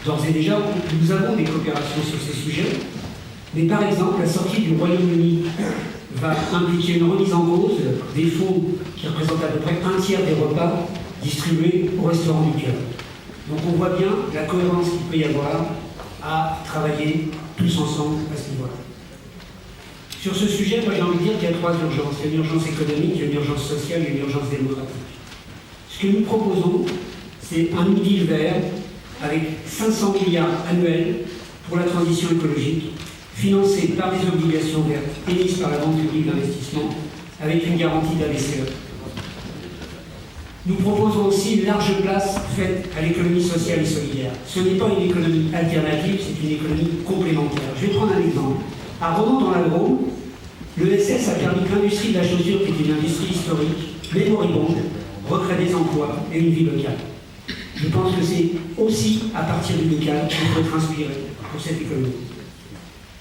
D'ores et déjà, nous avons des coopérations sur ces sujets, mais par exemple, la sortie du Royaume-Uni va impliquer une remise en cause des fonds qui représentent à peu près un tiers des repas distribués au restaurant du cœur. Donc on voit bien la cohérence qu'il peut y avoir à travailler tous ensemble à ce niveau-là. Sur ce sujet, moi j'ai envie de dire qu'il y a trois urgences. Il y a une urgence économique, il y a une urgence sociale et une urgence démocratique. Ce que nous proposons, c'est un New Deal vert avec 500 milliards annuels pour la transition écologique, financé par des obligations vertes émises par la Banque publique d'investissement, avec une garantie de la BCE. Nous proposons aussi une large place faite à l'économie sociale et solidaire. Ce n'est pas une économie alternative, c'est une économie complémentaire. Je vais prendre un exemple. À Romans dans la Drôme, l'ESS a permis que l'industrie de la chaussure, qui est une industrie historique, mais moribonde, recrée des emplois et une vie locale. Je pense que c'est aussi à partir du local qu'il faut être inspiré pour cette économie.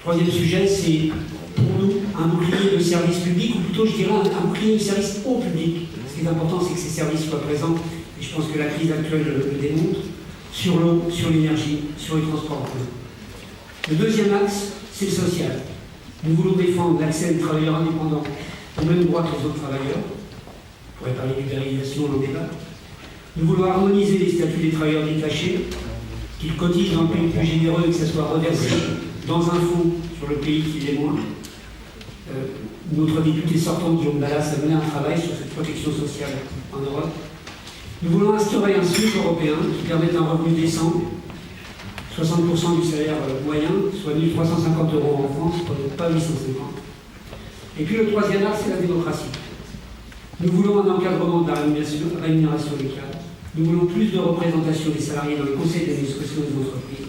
Troisième sujet, c'est pour nous un bouclier de service public, ou plutôt je dirais un bouclier de service au public. Ce qui est important, c'est que ces services soient présents, et je pense que la crise actuelle le démontre, sur l'eau, sur l'énergie, sur les transports en commun. Le deuxième axe, c'est le social. Nous voulons défendre l'accès des travailleurs indépendants au même droit que les autres travailleurs. On pourrait parler d'ubérisation dans le débat. Nous voulons harmoniser les statuts des travailleurs détachés, qu'ils cotisent dans le pays le plus généreux et que ça soit reversé dans un fonds sur le pays qui l'est moins. Notre député sortant, Guillaume Ballas, a mené un travail sur cette protection sociale en Europe. Nous voulons instaurer un SMIC européen qui permette un revenu décent, 60% du salaire moyen, soit 1 350 € en France, pas 850. Et puis le troisième axe, c'est la démocratie. Nous voulons un encadrement de la rémunération locale. Nous voulons plus de représentation des salariés dans le conseil d'administration des entreprises.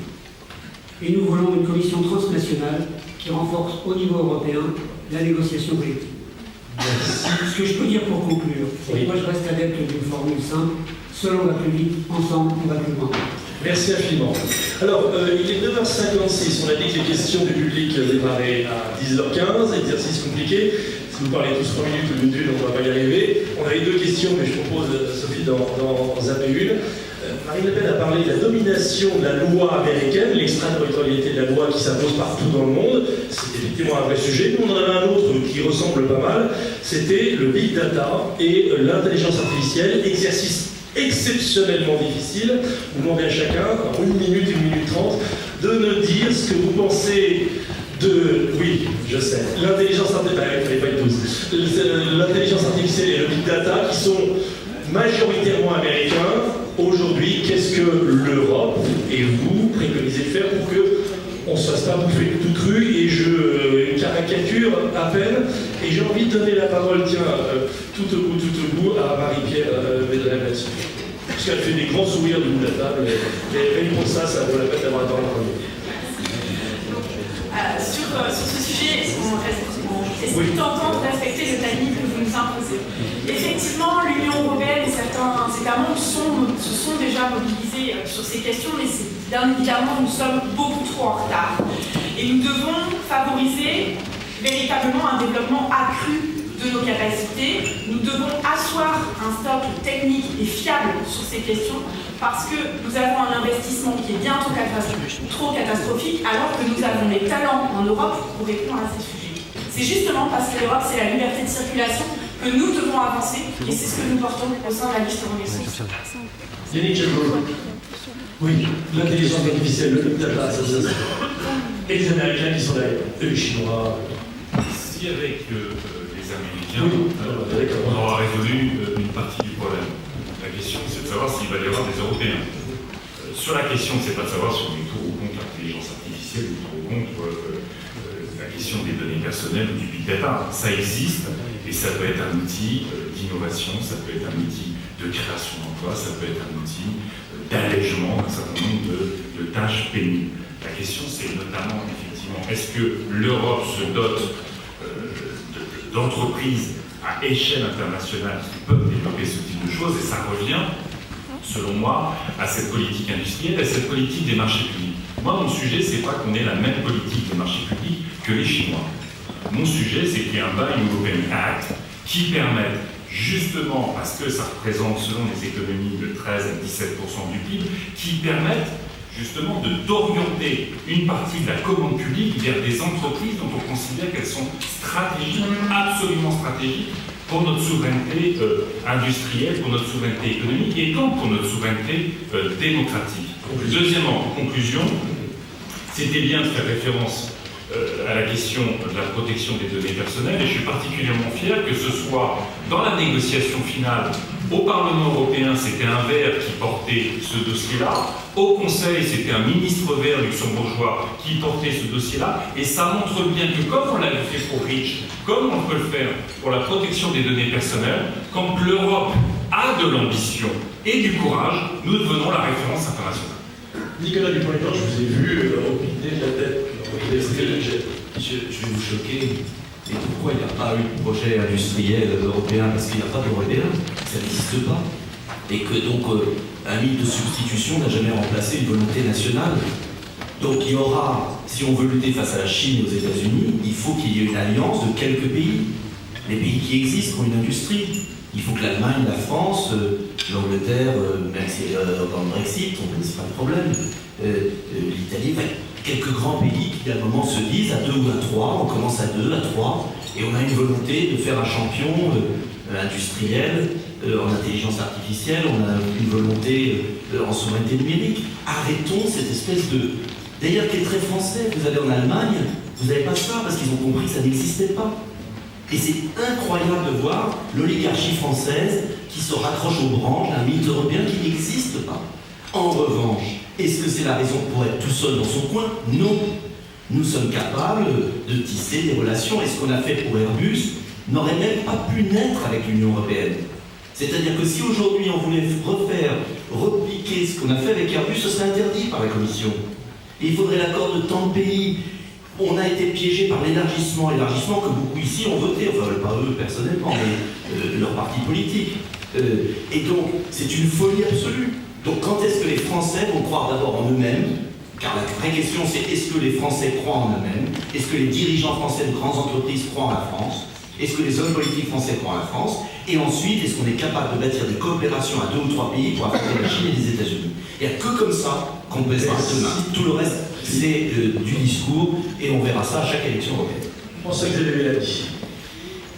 Et nous voulons une commission transnationale qui renforce au niveau européen la négociation collective. Ce que je peux dire pour conclure, c'est que moi je reste adepte d'une formule simple. Seul on va plus vite, ensemble on va plus loin. Merci infiniment. Alors, il est 9h56, on a dit que les questions du public démarraient à 10h15, exercice compliqué. Si vous parlez tous 3 minutes ou d'une, on ne va pas y arriver. On avait deux questions, mais je propose, Sophie, d'en zapper une. Marine Le Pen a parlé de la domination de la loi américaine, l'extraterritorialité de la loi qui s'impose partout dans le monde. C'est effectivement un vrai sujet. Nous, on en avait un autre qui ressemble pas mal. C'était le big data et l'intelligence artificielle, exercice exceptionnellement difficile. Vous demandez à chacun, en 1 minute, 1 minute 30, de me dire ce que vous pensez de... Oui, je sais. L'intelligence artificielle et le big data qui sont majoritairement américains. Aujourd'hui, qu'est-ce que l'Europe et vous préconisez de faire pour qu'on ne se fasse pas bouffer tout cru? Et je caricature à peine. Et j'ai envie de donner la parole, tiens, tout au bout, à Marie-Pierre Védrem là-dessus. Parce qu'elle fait des grands sourires de bout de la table. Et rien pour ça, ça vaut la peine d'avoir la parole en premier. Sur ce sujet, est-ce tentant de respecter le timing que vous nous imposez? Effectivement, l'Union européenne et certains États membres se sont déjà mobilisés sur ces questions, mais bien évidemment, nous sommes beaucoup trop en retard. Et nous devons favoriser véritablement un développement accru de nos capacités. Nous devons asseoir un socle technique et fiable sur ces questions parce que nous avons un investissement qui est bien trop catastrophique alors que nous avons les talents en Europe pour répondre à ces sujets. C'est justement parce que l'Europe, c'est la liberté de circulation que nous devons avancer et c'est ce que nous portons au sein de la liste Renaissance. Yannick Jadot. Oui, l'intelligence artificielle, le big data, ça. Et les Américains qui sont derrière, et les Chinois. Si avec les Américains, on aura résolu une partie du problème. La question, c'est de savoir s'il va y avoir des Européens. Sur la question, c'est pas de savoir si on est tout ou personnelles ou du big data. Ça existe et ça peut être un outil d'innovation, ça peut être un outil de création d'emplois, ça peut être un outil d'allègement d'un certain nombre de tâches pénibles. La question, c'est notamment, effectivement, est-ce que l'Europe se dote d'entreprises à échelle internationale qui peuvent développer ce type de choses? Et ça revient, selon moi, à cette politique industrielle, à cette politique des marchés publics. Moi, mon sujet, c'est pas qu'on ait la même politique des marchés publics que les Chinois. Mon sujet, c'est qu'il y ait un Buy European Act qui permette, justement, parce que ça représente, selon les économies, de 13 à 17% du PIB, qui permette justement d'orienter une partie de la commande publique vers des entreprises dont on considère qu'elles sont stratégiques, absolument stratégiques, pour notre souveraineté industrielle, pour notre souveraineté économique et donc pour notre souveraineté démocratique. Deuxièmement, en conclusion, c'était bien de faire référence à la question de la protection des données personnelles et je suis particulièrement fier que ce soit dans la négociation finale au Parlement européen, c'était un vert qui portait ce dossier-là, au Conseil, c'était un ministre vert luxembourgeois qui portait ce dossier-là, et ça montre bien que comme on l'avait fait pour REACH, comme on peut le faire pour la protection des données personnelles, quand l'Europe a de l'ambition et du courage, nous devenons la référence internationale. Nicolas Dupont-Aignan, je vous ai vu opiner de la tête. Je vais vous choquer. Et pourquoi il n'y a pas eu de projet industriel européen? Parce qu'il n'y a pas d'européen, ça n'existe pas. Et que donc un mythe de substitution n'a jamais remplacé une volonté nationale. Donc il y aura, si on veut lutter face à la Chine et aux États-Unis, il faut qu'il y ait une alliance de quelques pays. Les pays qui existent ont une industrie. Il faut que l'Allemagne, la France, l'Angleterre, même si dans le Brexit, on ne connaît pas de problème, l'Italie, quelques grands pays qui à un moment se disent à 2 ou à 3, on commence à 2, à 3, et on a une volonté de faire un champion industriel en intelligence artificielle, on a une volonté en souveraineté numérique. Arrêtons cette espèce de... D'ailleurs qui est très français, vous allez en Allemagne, vous n'avez pas ça parce qu'ils ont compris que ça n'existait pas. Et c'est incroyable de voir l'oligarchie française qui se raccroche aux branches d'un mythe européen qui n'existe pas. En revanche, est-ce que c'est la raison pour être tout seul dans son coin? Non. Nous sommes capables de tisser des relations. Et ce qu'on a fait pour Airbus n'aurait même pas pu naître avec l'Union européenne. C'est-à-dire que si aujourd'hui on voulait repliquer ce qu'on a fait avec Airbus, ce serait interdit par la Commission. Et il faudrait l'accord de tant de pays. On a été piégé par l'élargissement que beaucoup ici ont voté, enfin pas eux personnellement, mais leur parti politique. Et donc c'est une folie absolue. Donc quand est-ce que les Français vont croire d'abord en eux-mêmes? Car la vraie question c'est est-ce que les Français croient en eux-mêmes? Est-ce que les dirigeants français de grandes entreprises croient en la France? Est-ce que les hommes politiques français croient en la France? Et ensuite, est-ce qu'on est capable de bâtir des coopérations à 2 ou 3 pays pour affronter la Chine et les États-Unis? Il n'y a que comme ça qu'on peut faire demain. Tout le reste, c'est du discours et on verra ça à chaque élection européenne. Je pense que vous avez dit.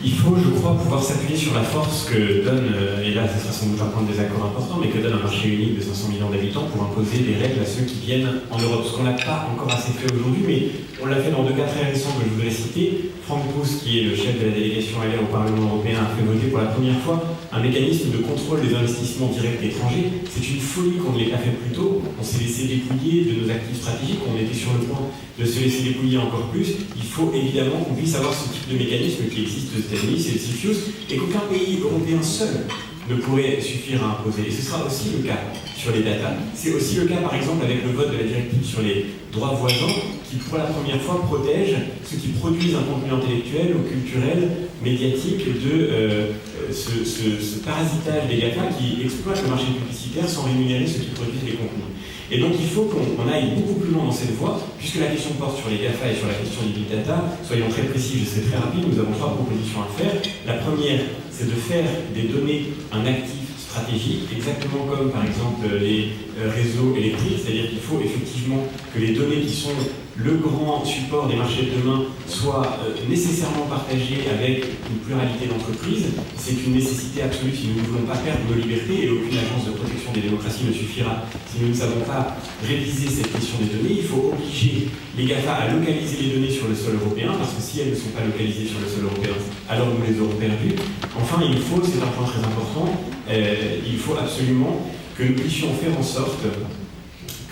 Il faut, je crois, pouvoir s'appuyer sur la force que donne, et là ce sera sans doute un point de désaccord important, mais que donne un marché unique de 500 millions d'habitants pour imposer des règles à ceux qui viennent en Europe. Ce qu'on n'a pas encore assez fait aujourd'hui, mais on l'a fait dans 2 cas très récents que je voudrais citer. Franck Pousse, qui est le chef de la délégation LR au Parlement européen, a fait voter pour la première fois un mécanisme de contrôle des investissements directs étrangers. C'est une folie qu'on ne l'ait pas fait plus tôt. On s'est laissé dépouiller de nos actifs stratégiques, on était sur le point de se laisser dépouiller encore plus. Il faut évidemment qu'on puisse avoir ce type de mécanisme qui existe aux États-Unis, c'est le CFIUS, et qu'aucun pays européen seul ne pourrait suffire à imposer. Et ce sera aussi le cas sur les data. C'est aussi le cas, par exemple, avec le vote de la directive sur les droits voisins, qui pour la première fois protège ceux qui produisent un contenu intellectuel ou culturel, médiatique, de ce parasitage des GAFA qui exploitent le marché publicitaire sans rémunérer ceux qui produisent les contenus. Et donc il faut qu'on aille beaucoup plus loin dans cette voie, puisque la question porte sur les GAFA et sur la question du big data. Soyons très précis, je serai très rapide, nous avons 3 propositions à faire. La première, c'est de faire des données un actif stratégique, exactement comme par exemple les réseaux électriques, c'est-à-dire qu'il faut effectivement que les données qui sont le grand support des marchés de demain soient nécessairement partagées avec une pluralité d'entreprises. C'est une nécessité absolue si nous ne voulons pas perdre nos libertés, et aucune agence de protection des démocraties ne suffira si nous ne savons pas réviser cette question des données. Il faut obliger les GAFA à localiser les données sur le sol européen, parce que si elles ne sont pas localisées sur le sol européen, alors nous les aurons perdues. Enfin, il faut, c'est un point très important, il faut absolument que nous puissions faire en sorte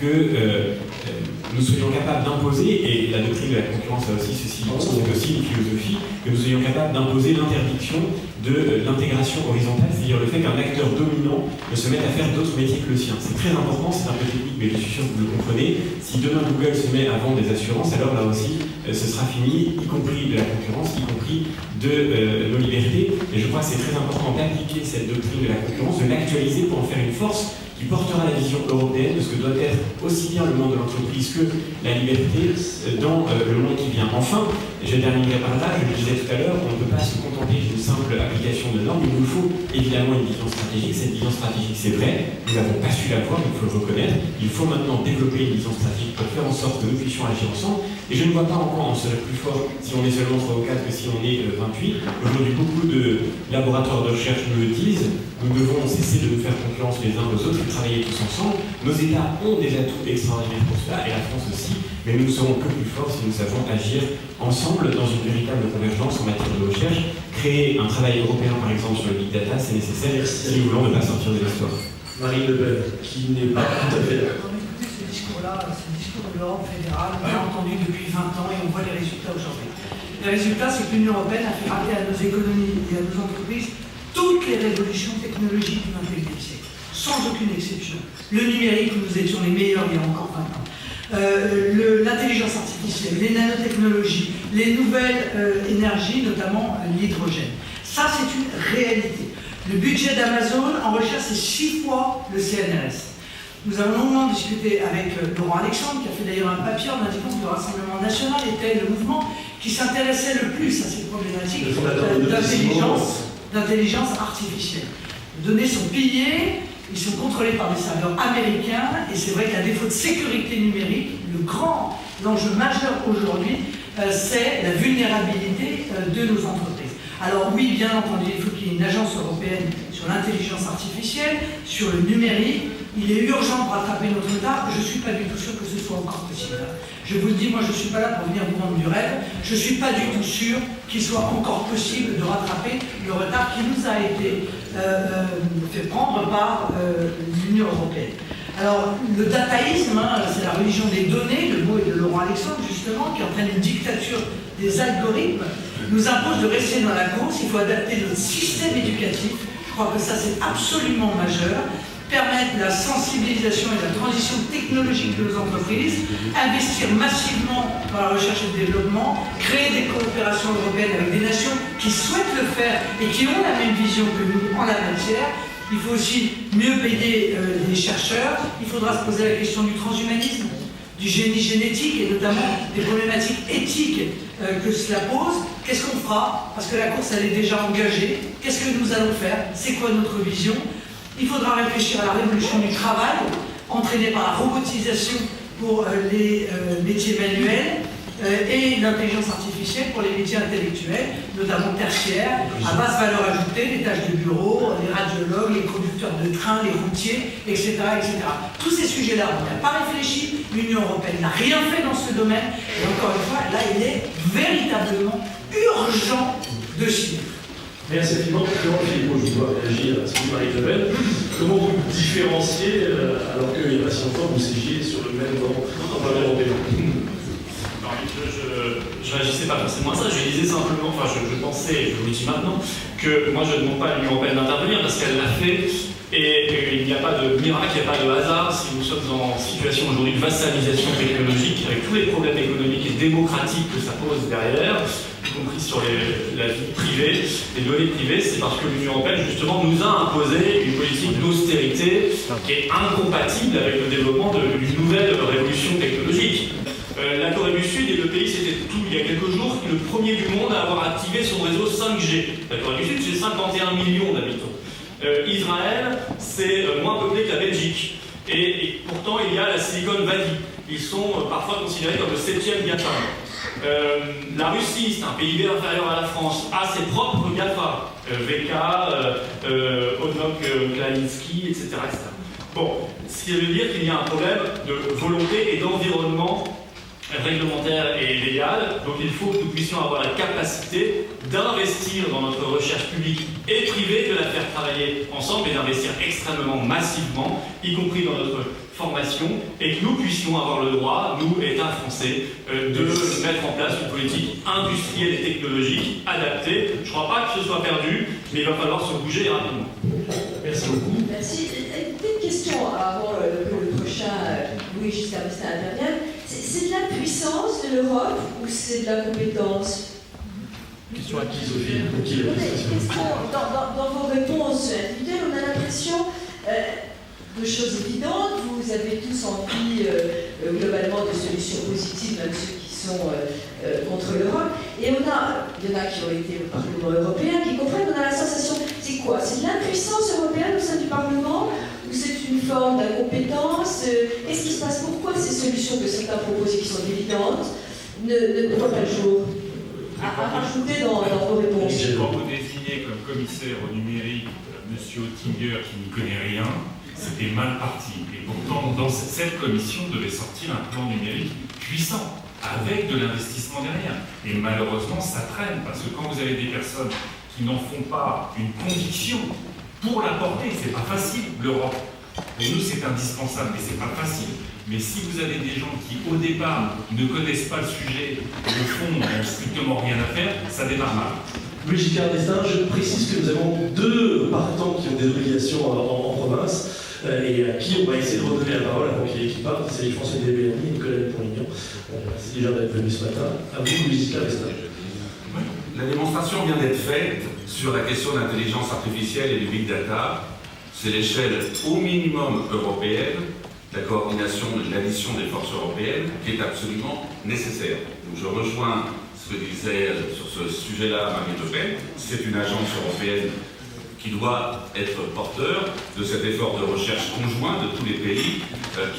que nous soyons capables d'imposer, et la doctrine de la concurrence a aussi ceci, c'est aussi une philosophie, que nous soyons capables d'imposer l'interdiction de l'intégration horizontale, c'est-à-dire le fait qu'un acteur dominant ne se mette à faire d'autres métiers que le sien. C'est très important, c'est un peu technique, mais je suis sûr que vous le comprenez. Si demain Google se met à vendre des assurances, alors là aussi, ce sera fini, y compris de la concurrence, y compris de nos libertés. Et je crois que c'est très important d'appliquer cette doctrine de la concurrence, de l'actualiser pour en faire une force qui portera la vision européenne de ce que doit être aussi bien le monde de l'entreprise que la liberté dans le monde qui vient. Enfin, je terminerai par là, je le disais tout à l'heure, on ne peut pas se contenter d'une simple application de normes, il nous faut évidemment une vision stratégique. Cette vision stratégique, c'est vrai, nous n'avons pas su la voir, il faut le reconnaître. Il faut maintenant développer une vision stratégique pour faire en sorte que nous puissions agir ensemble. Et je ne vois pas encore on serait plus fort si on est seulement 3 ou 4 que si on est 28. Aujourd'hui, beaucoup de laboratoires de recherche nous le disent. Nous devons cesser de nous faire concurrence les uns aux autres et travailler tous ensemble. Nos États ont des atouts extraordinaires pour cela, et la France aussi, mais nous ne serons que plus forts si nous savons agir ensemble dans une véritable convergence en matière de recherche. Créer un travail européen, par exemple, sur le big data, c'est nécessaire si nous voulons ne pas sortir de l'histoire. Marine Le Pen, qui n'est pas tout à fait d'accord. Écoutez, ce discours-là, c'est le discours de l'Europe fédérale, on l'a entendu depuis 20 ans et on voit les résultats aujourd'hui. Les résultats, c'est que l'Union européenne a fait rater à nos économies et à nos entreprises toutes les révolutions technologiques du XXIe siècle, sans aucune exception. Le numérique, nous étions les meilleurs il y a encore 20 ans. L'intelligence artificielle, les nanotechnologies, les nouvelles énergies, notamment l'hydrogène. Ça, c'est une réalité. Le budget d'Amazon en recherche, c'est 6 fois le CNRS. Nous avons longuement discuté avec Laurent Alexandre, qui a fait d'ailleurs un papier en indiquant que le Rassemblement national était le mouvement qui s'intéressait le plus à ces problématiques d'intelligence artificielle. Les données sont pillées, ils sont contrôlés par des serveurs américains, et c'est vrai qu'à défaut de sécurité numérique, l'enjeu majeur aujourd'hui, c'est la vulnérabilité de nos entreprises. Alors oui, bien entendu, il faut qu'il y ait une agence européenne sur l'intelligence artificielle, sur le numérique. Il est urgent de rattraper notre retard. Je ne suis pas du tout sûr que ce soit encore possible. Je vous le dis, moi je ne suis pas là pour venir vous vendre du rêve. Je ne suis pas du tout sûr qu'il soit encore possible de rattraper le retard qui nous a été fait prendre par l'Union européenne. Alors, le dataïsme, c'est la religion des données, le mot est de Laurent Alexandre, justement, qui entraîne une dictature des algorithmes, nous impose de rester dans la course. Il faut adapter notre système éducatif. Je crois que ça, c'est absolument majeur. Permettre la sensibilisation et la transition technologique de nos entreprises, investir massivement dans la recherche et le développement, créer des coopérations européennes avec des nations qui souhaitent le faire et qui ont la même vision que nous en la matière. Il faut aussi mieux payer les chercheurs. Il faudra se poser la question du transhumanisme, du génie génétique et notamment des problématiques éthiques que cela pose. Qu'est-ce qu'on fera? Parce que la course, elle est déjà engagée. Qu'est-ce que nous allons faire? C'est quoi notre vision? Il faudra réfléchir à la révolution du travail, entraînée par la robotisation pour les métiers manuels et l'intelligence artificielle pour les métiers intellectuels, notamment tertiaires, à basse valeur ajoutée, les tâches de bureau, les radiologues, les conducteurs de train, les routiers, etc. etc. Tous ces sujets-là, on n'a pas réfléchi, l'Union européenne n'a rien fait dans ce domaine, et encore une fois, là, il est véritablement urgent de s'y mettre. Merci infiniment. Philippe, je dois réagir à ce que Marine Le Pen. Comment vous différenciez, alors qu'il n'y a pas si longtemps, vous siégiez sur le même banc en Parlement européen? Je réagissais pas forcément à ça, je disais simplement, enfin je pensais, je vous le dis maintenant, que moi je ne demande pas à l'Union européenne d'intervenir parce qu'elle l'a fait et il n'y a pas de miracle, il n'y a pas de hasard si nous sommes en situation aujourd'hui de vassalisation technologique avec tous les problèmes économiques et démocratiques que ça pose derrière, y compris sur la vie privée, les données privées. C'est parce que l'Union européenne justement nous a imposé une politique d'austérité qui est incompatible avec le développement d'une nouvelle révolution technologique. La Corée du Sud est le pays, c'était tout il y a quelques jours, le premier du monde à avoir activé son réseau 5G. La Corée du Sud, c'est 51 millions d'habitants. Israël, c'est moins peuplé que la Belgique. Et pourtant, il y a la Silicon Valley. Ils sont parfois considérés comme le 7e GAFA. La Russie, c'est un PIB inférieur à la France, a ses propres GAFA. VK, Onok, Klainsky, etc., etc. Bon, ce qui veut dire qu'il y a un problème de volonté et d'environnement réglementaire et légal, donc il faut que nous puissions avoir la capacité d'investir dans notre recherche publique et privée, de la faire travailler ensemble et d'investir extrêmement massivement, y compris dans notre formation et que nous puissions avoir le droit, nous, État français, de mettre en place une politique industrielle et technologique adaptée. Je ne crois pas que ce soit perdu, mais il va falloir se bouger rapidement. Merci beaucoup. Merci. Une petite question avant que le prochain Louis Giscard d'Estaing intervienne. C'est de la puissance de l'Europe ou c'est de la compétence? Question à qui, Sophie? Dans vos réponses individuelles, on a l'impression de choses évidentes. Vous avez tous envie globalement de solutions positives, même ceux qui sont contre l'Europe. Et il y en a qui ont été au Parlement européen, qui comprennent. On a la sensation, c'est quoi? C'est de l'impuissance européenne au sein du Parlement ou c'est une forme d'incompétence? Qu'est-ce qui se passe? Pourquoi ces solutions que certains proposent et qui sont évidentes ne voient pas le jour? À rajouter dans vos réponses. Quand vous désignez comme commissaire au numérique M. Oettinger qui n'y connaît rien, c'était mal parti. Et pourtant, dans cette commission devait sortir un plan numérique puissant, avec de l'investissement derrière. Et malheureusement, ça traîne, parce que quand vous avez des personnes qui n'en font pas une conviction pour la porter, c'est pas facile, l'Europe. Pour nous, c'est indispensable, mais c'est pas facile. Mais si vous avez des gens qui, au départ, ne connaissent pas le sujet, au fond, n'ont strictement rien à faire, ça démarre mal. Louis Giscard d'Estaing, je précise que nous avons 2 partants qui ont des obligations en province et à qui on va essayer de redonner la parole avant qu'il parle. C'est François Bellamy et Nicolas Dupont-Aignan. C'est déjà d'être venu ce matin. À vous, Louis Giscard d'Estaing. La démonstration vient d'être faite sur la question de l'intelligence artificielle et du big data. C'est l'échelle au minimum européenne, la coordination et l'addition des forces européennes qui est absolument nécessaire. Donc je rejoins ce que disait sur ce sujet-là Marine Le Pen. C'est une agence européenne qui doit être porteur de cet effort de recherche conjoint de tous les pays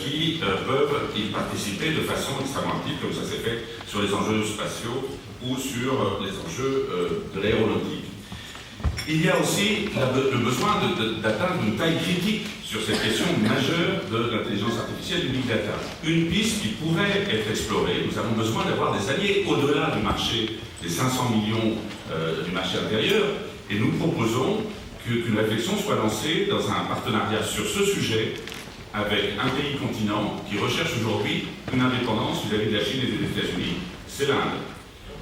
qui peuvent y participer de façon extrêmement active, comme ça s'est fait sur les enjeux spatiaux ou sur les enjeux de l'aéronautique. Il y a aussi le besoin d'atteindre une taille critique sur cette question majeure de l'intelligence artificielle et du big data. Une piste qui pourrait être explorée, nous avons besoin d'avoir des alliés au-delà du marché, des 500 millions du marché intérieur, et nous proposons qu'une réflexion soit lancée dans un partenariat sur ce sujet avec un pays continent qui recherche aujourd'hui une indépendance vis-à-vis de la Chine et des États-Unis, c'est l'Inde.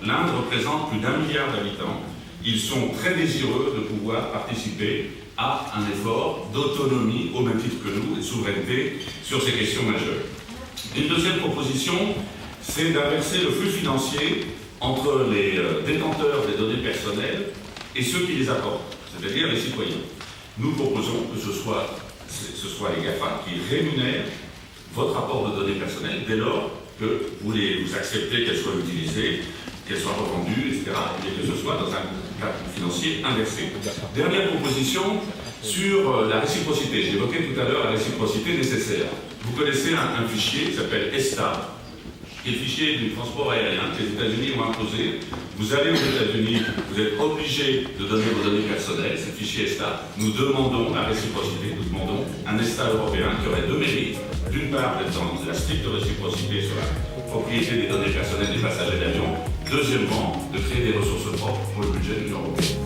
L'Inde représente plus d'1 milliard d'habitants. Ils sont très désireux de pouvoir participer à un effort d'autonomie au même titre que nous et de souveraineté sur ces questions majeures. Une deuxième proposition, c'est d'inverser le flux financier entre les détenteurs des données personnelles et ceux qui les apportent, c'est-à-dire les citoyens. Nous proposons que ce soit les GAFA qui rémunèrent votre apport de données personnelles dès lors que vous acceptez qu'elles soient utilisées, qu'elles soient revendues, etc., et que ce soit dans un cadre financier inversé. Dernière proposition sur la réciprocité. J'évoquais tout à l'heure la réciprocité nécessaire. Vous connaissez un fichier qui s'appelle ESTA, qui est le fichier du transport aérien que les États-Unis ont imposé. Vous allez aux États-Unis, vous êtes obligé de donner vos données personnelles, c'est le fichier ESTA. Nous demandons la réciprocité, nous demandons un ESTA européen qui aurait 2 mérites. D'une part, d'être dans la stricte réciprocité sur la propriété des données personnelles des passagers d'avion. Deuxièmement, de créer des ressources propres pour le budget de l'Union européenne.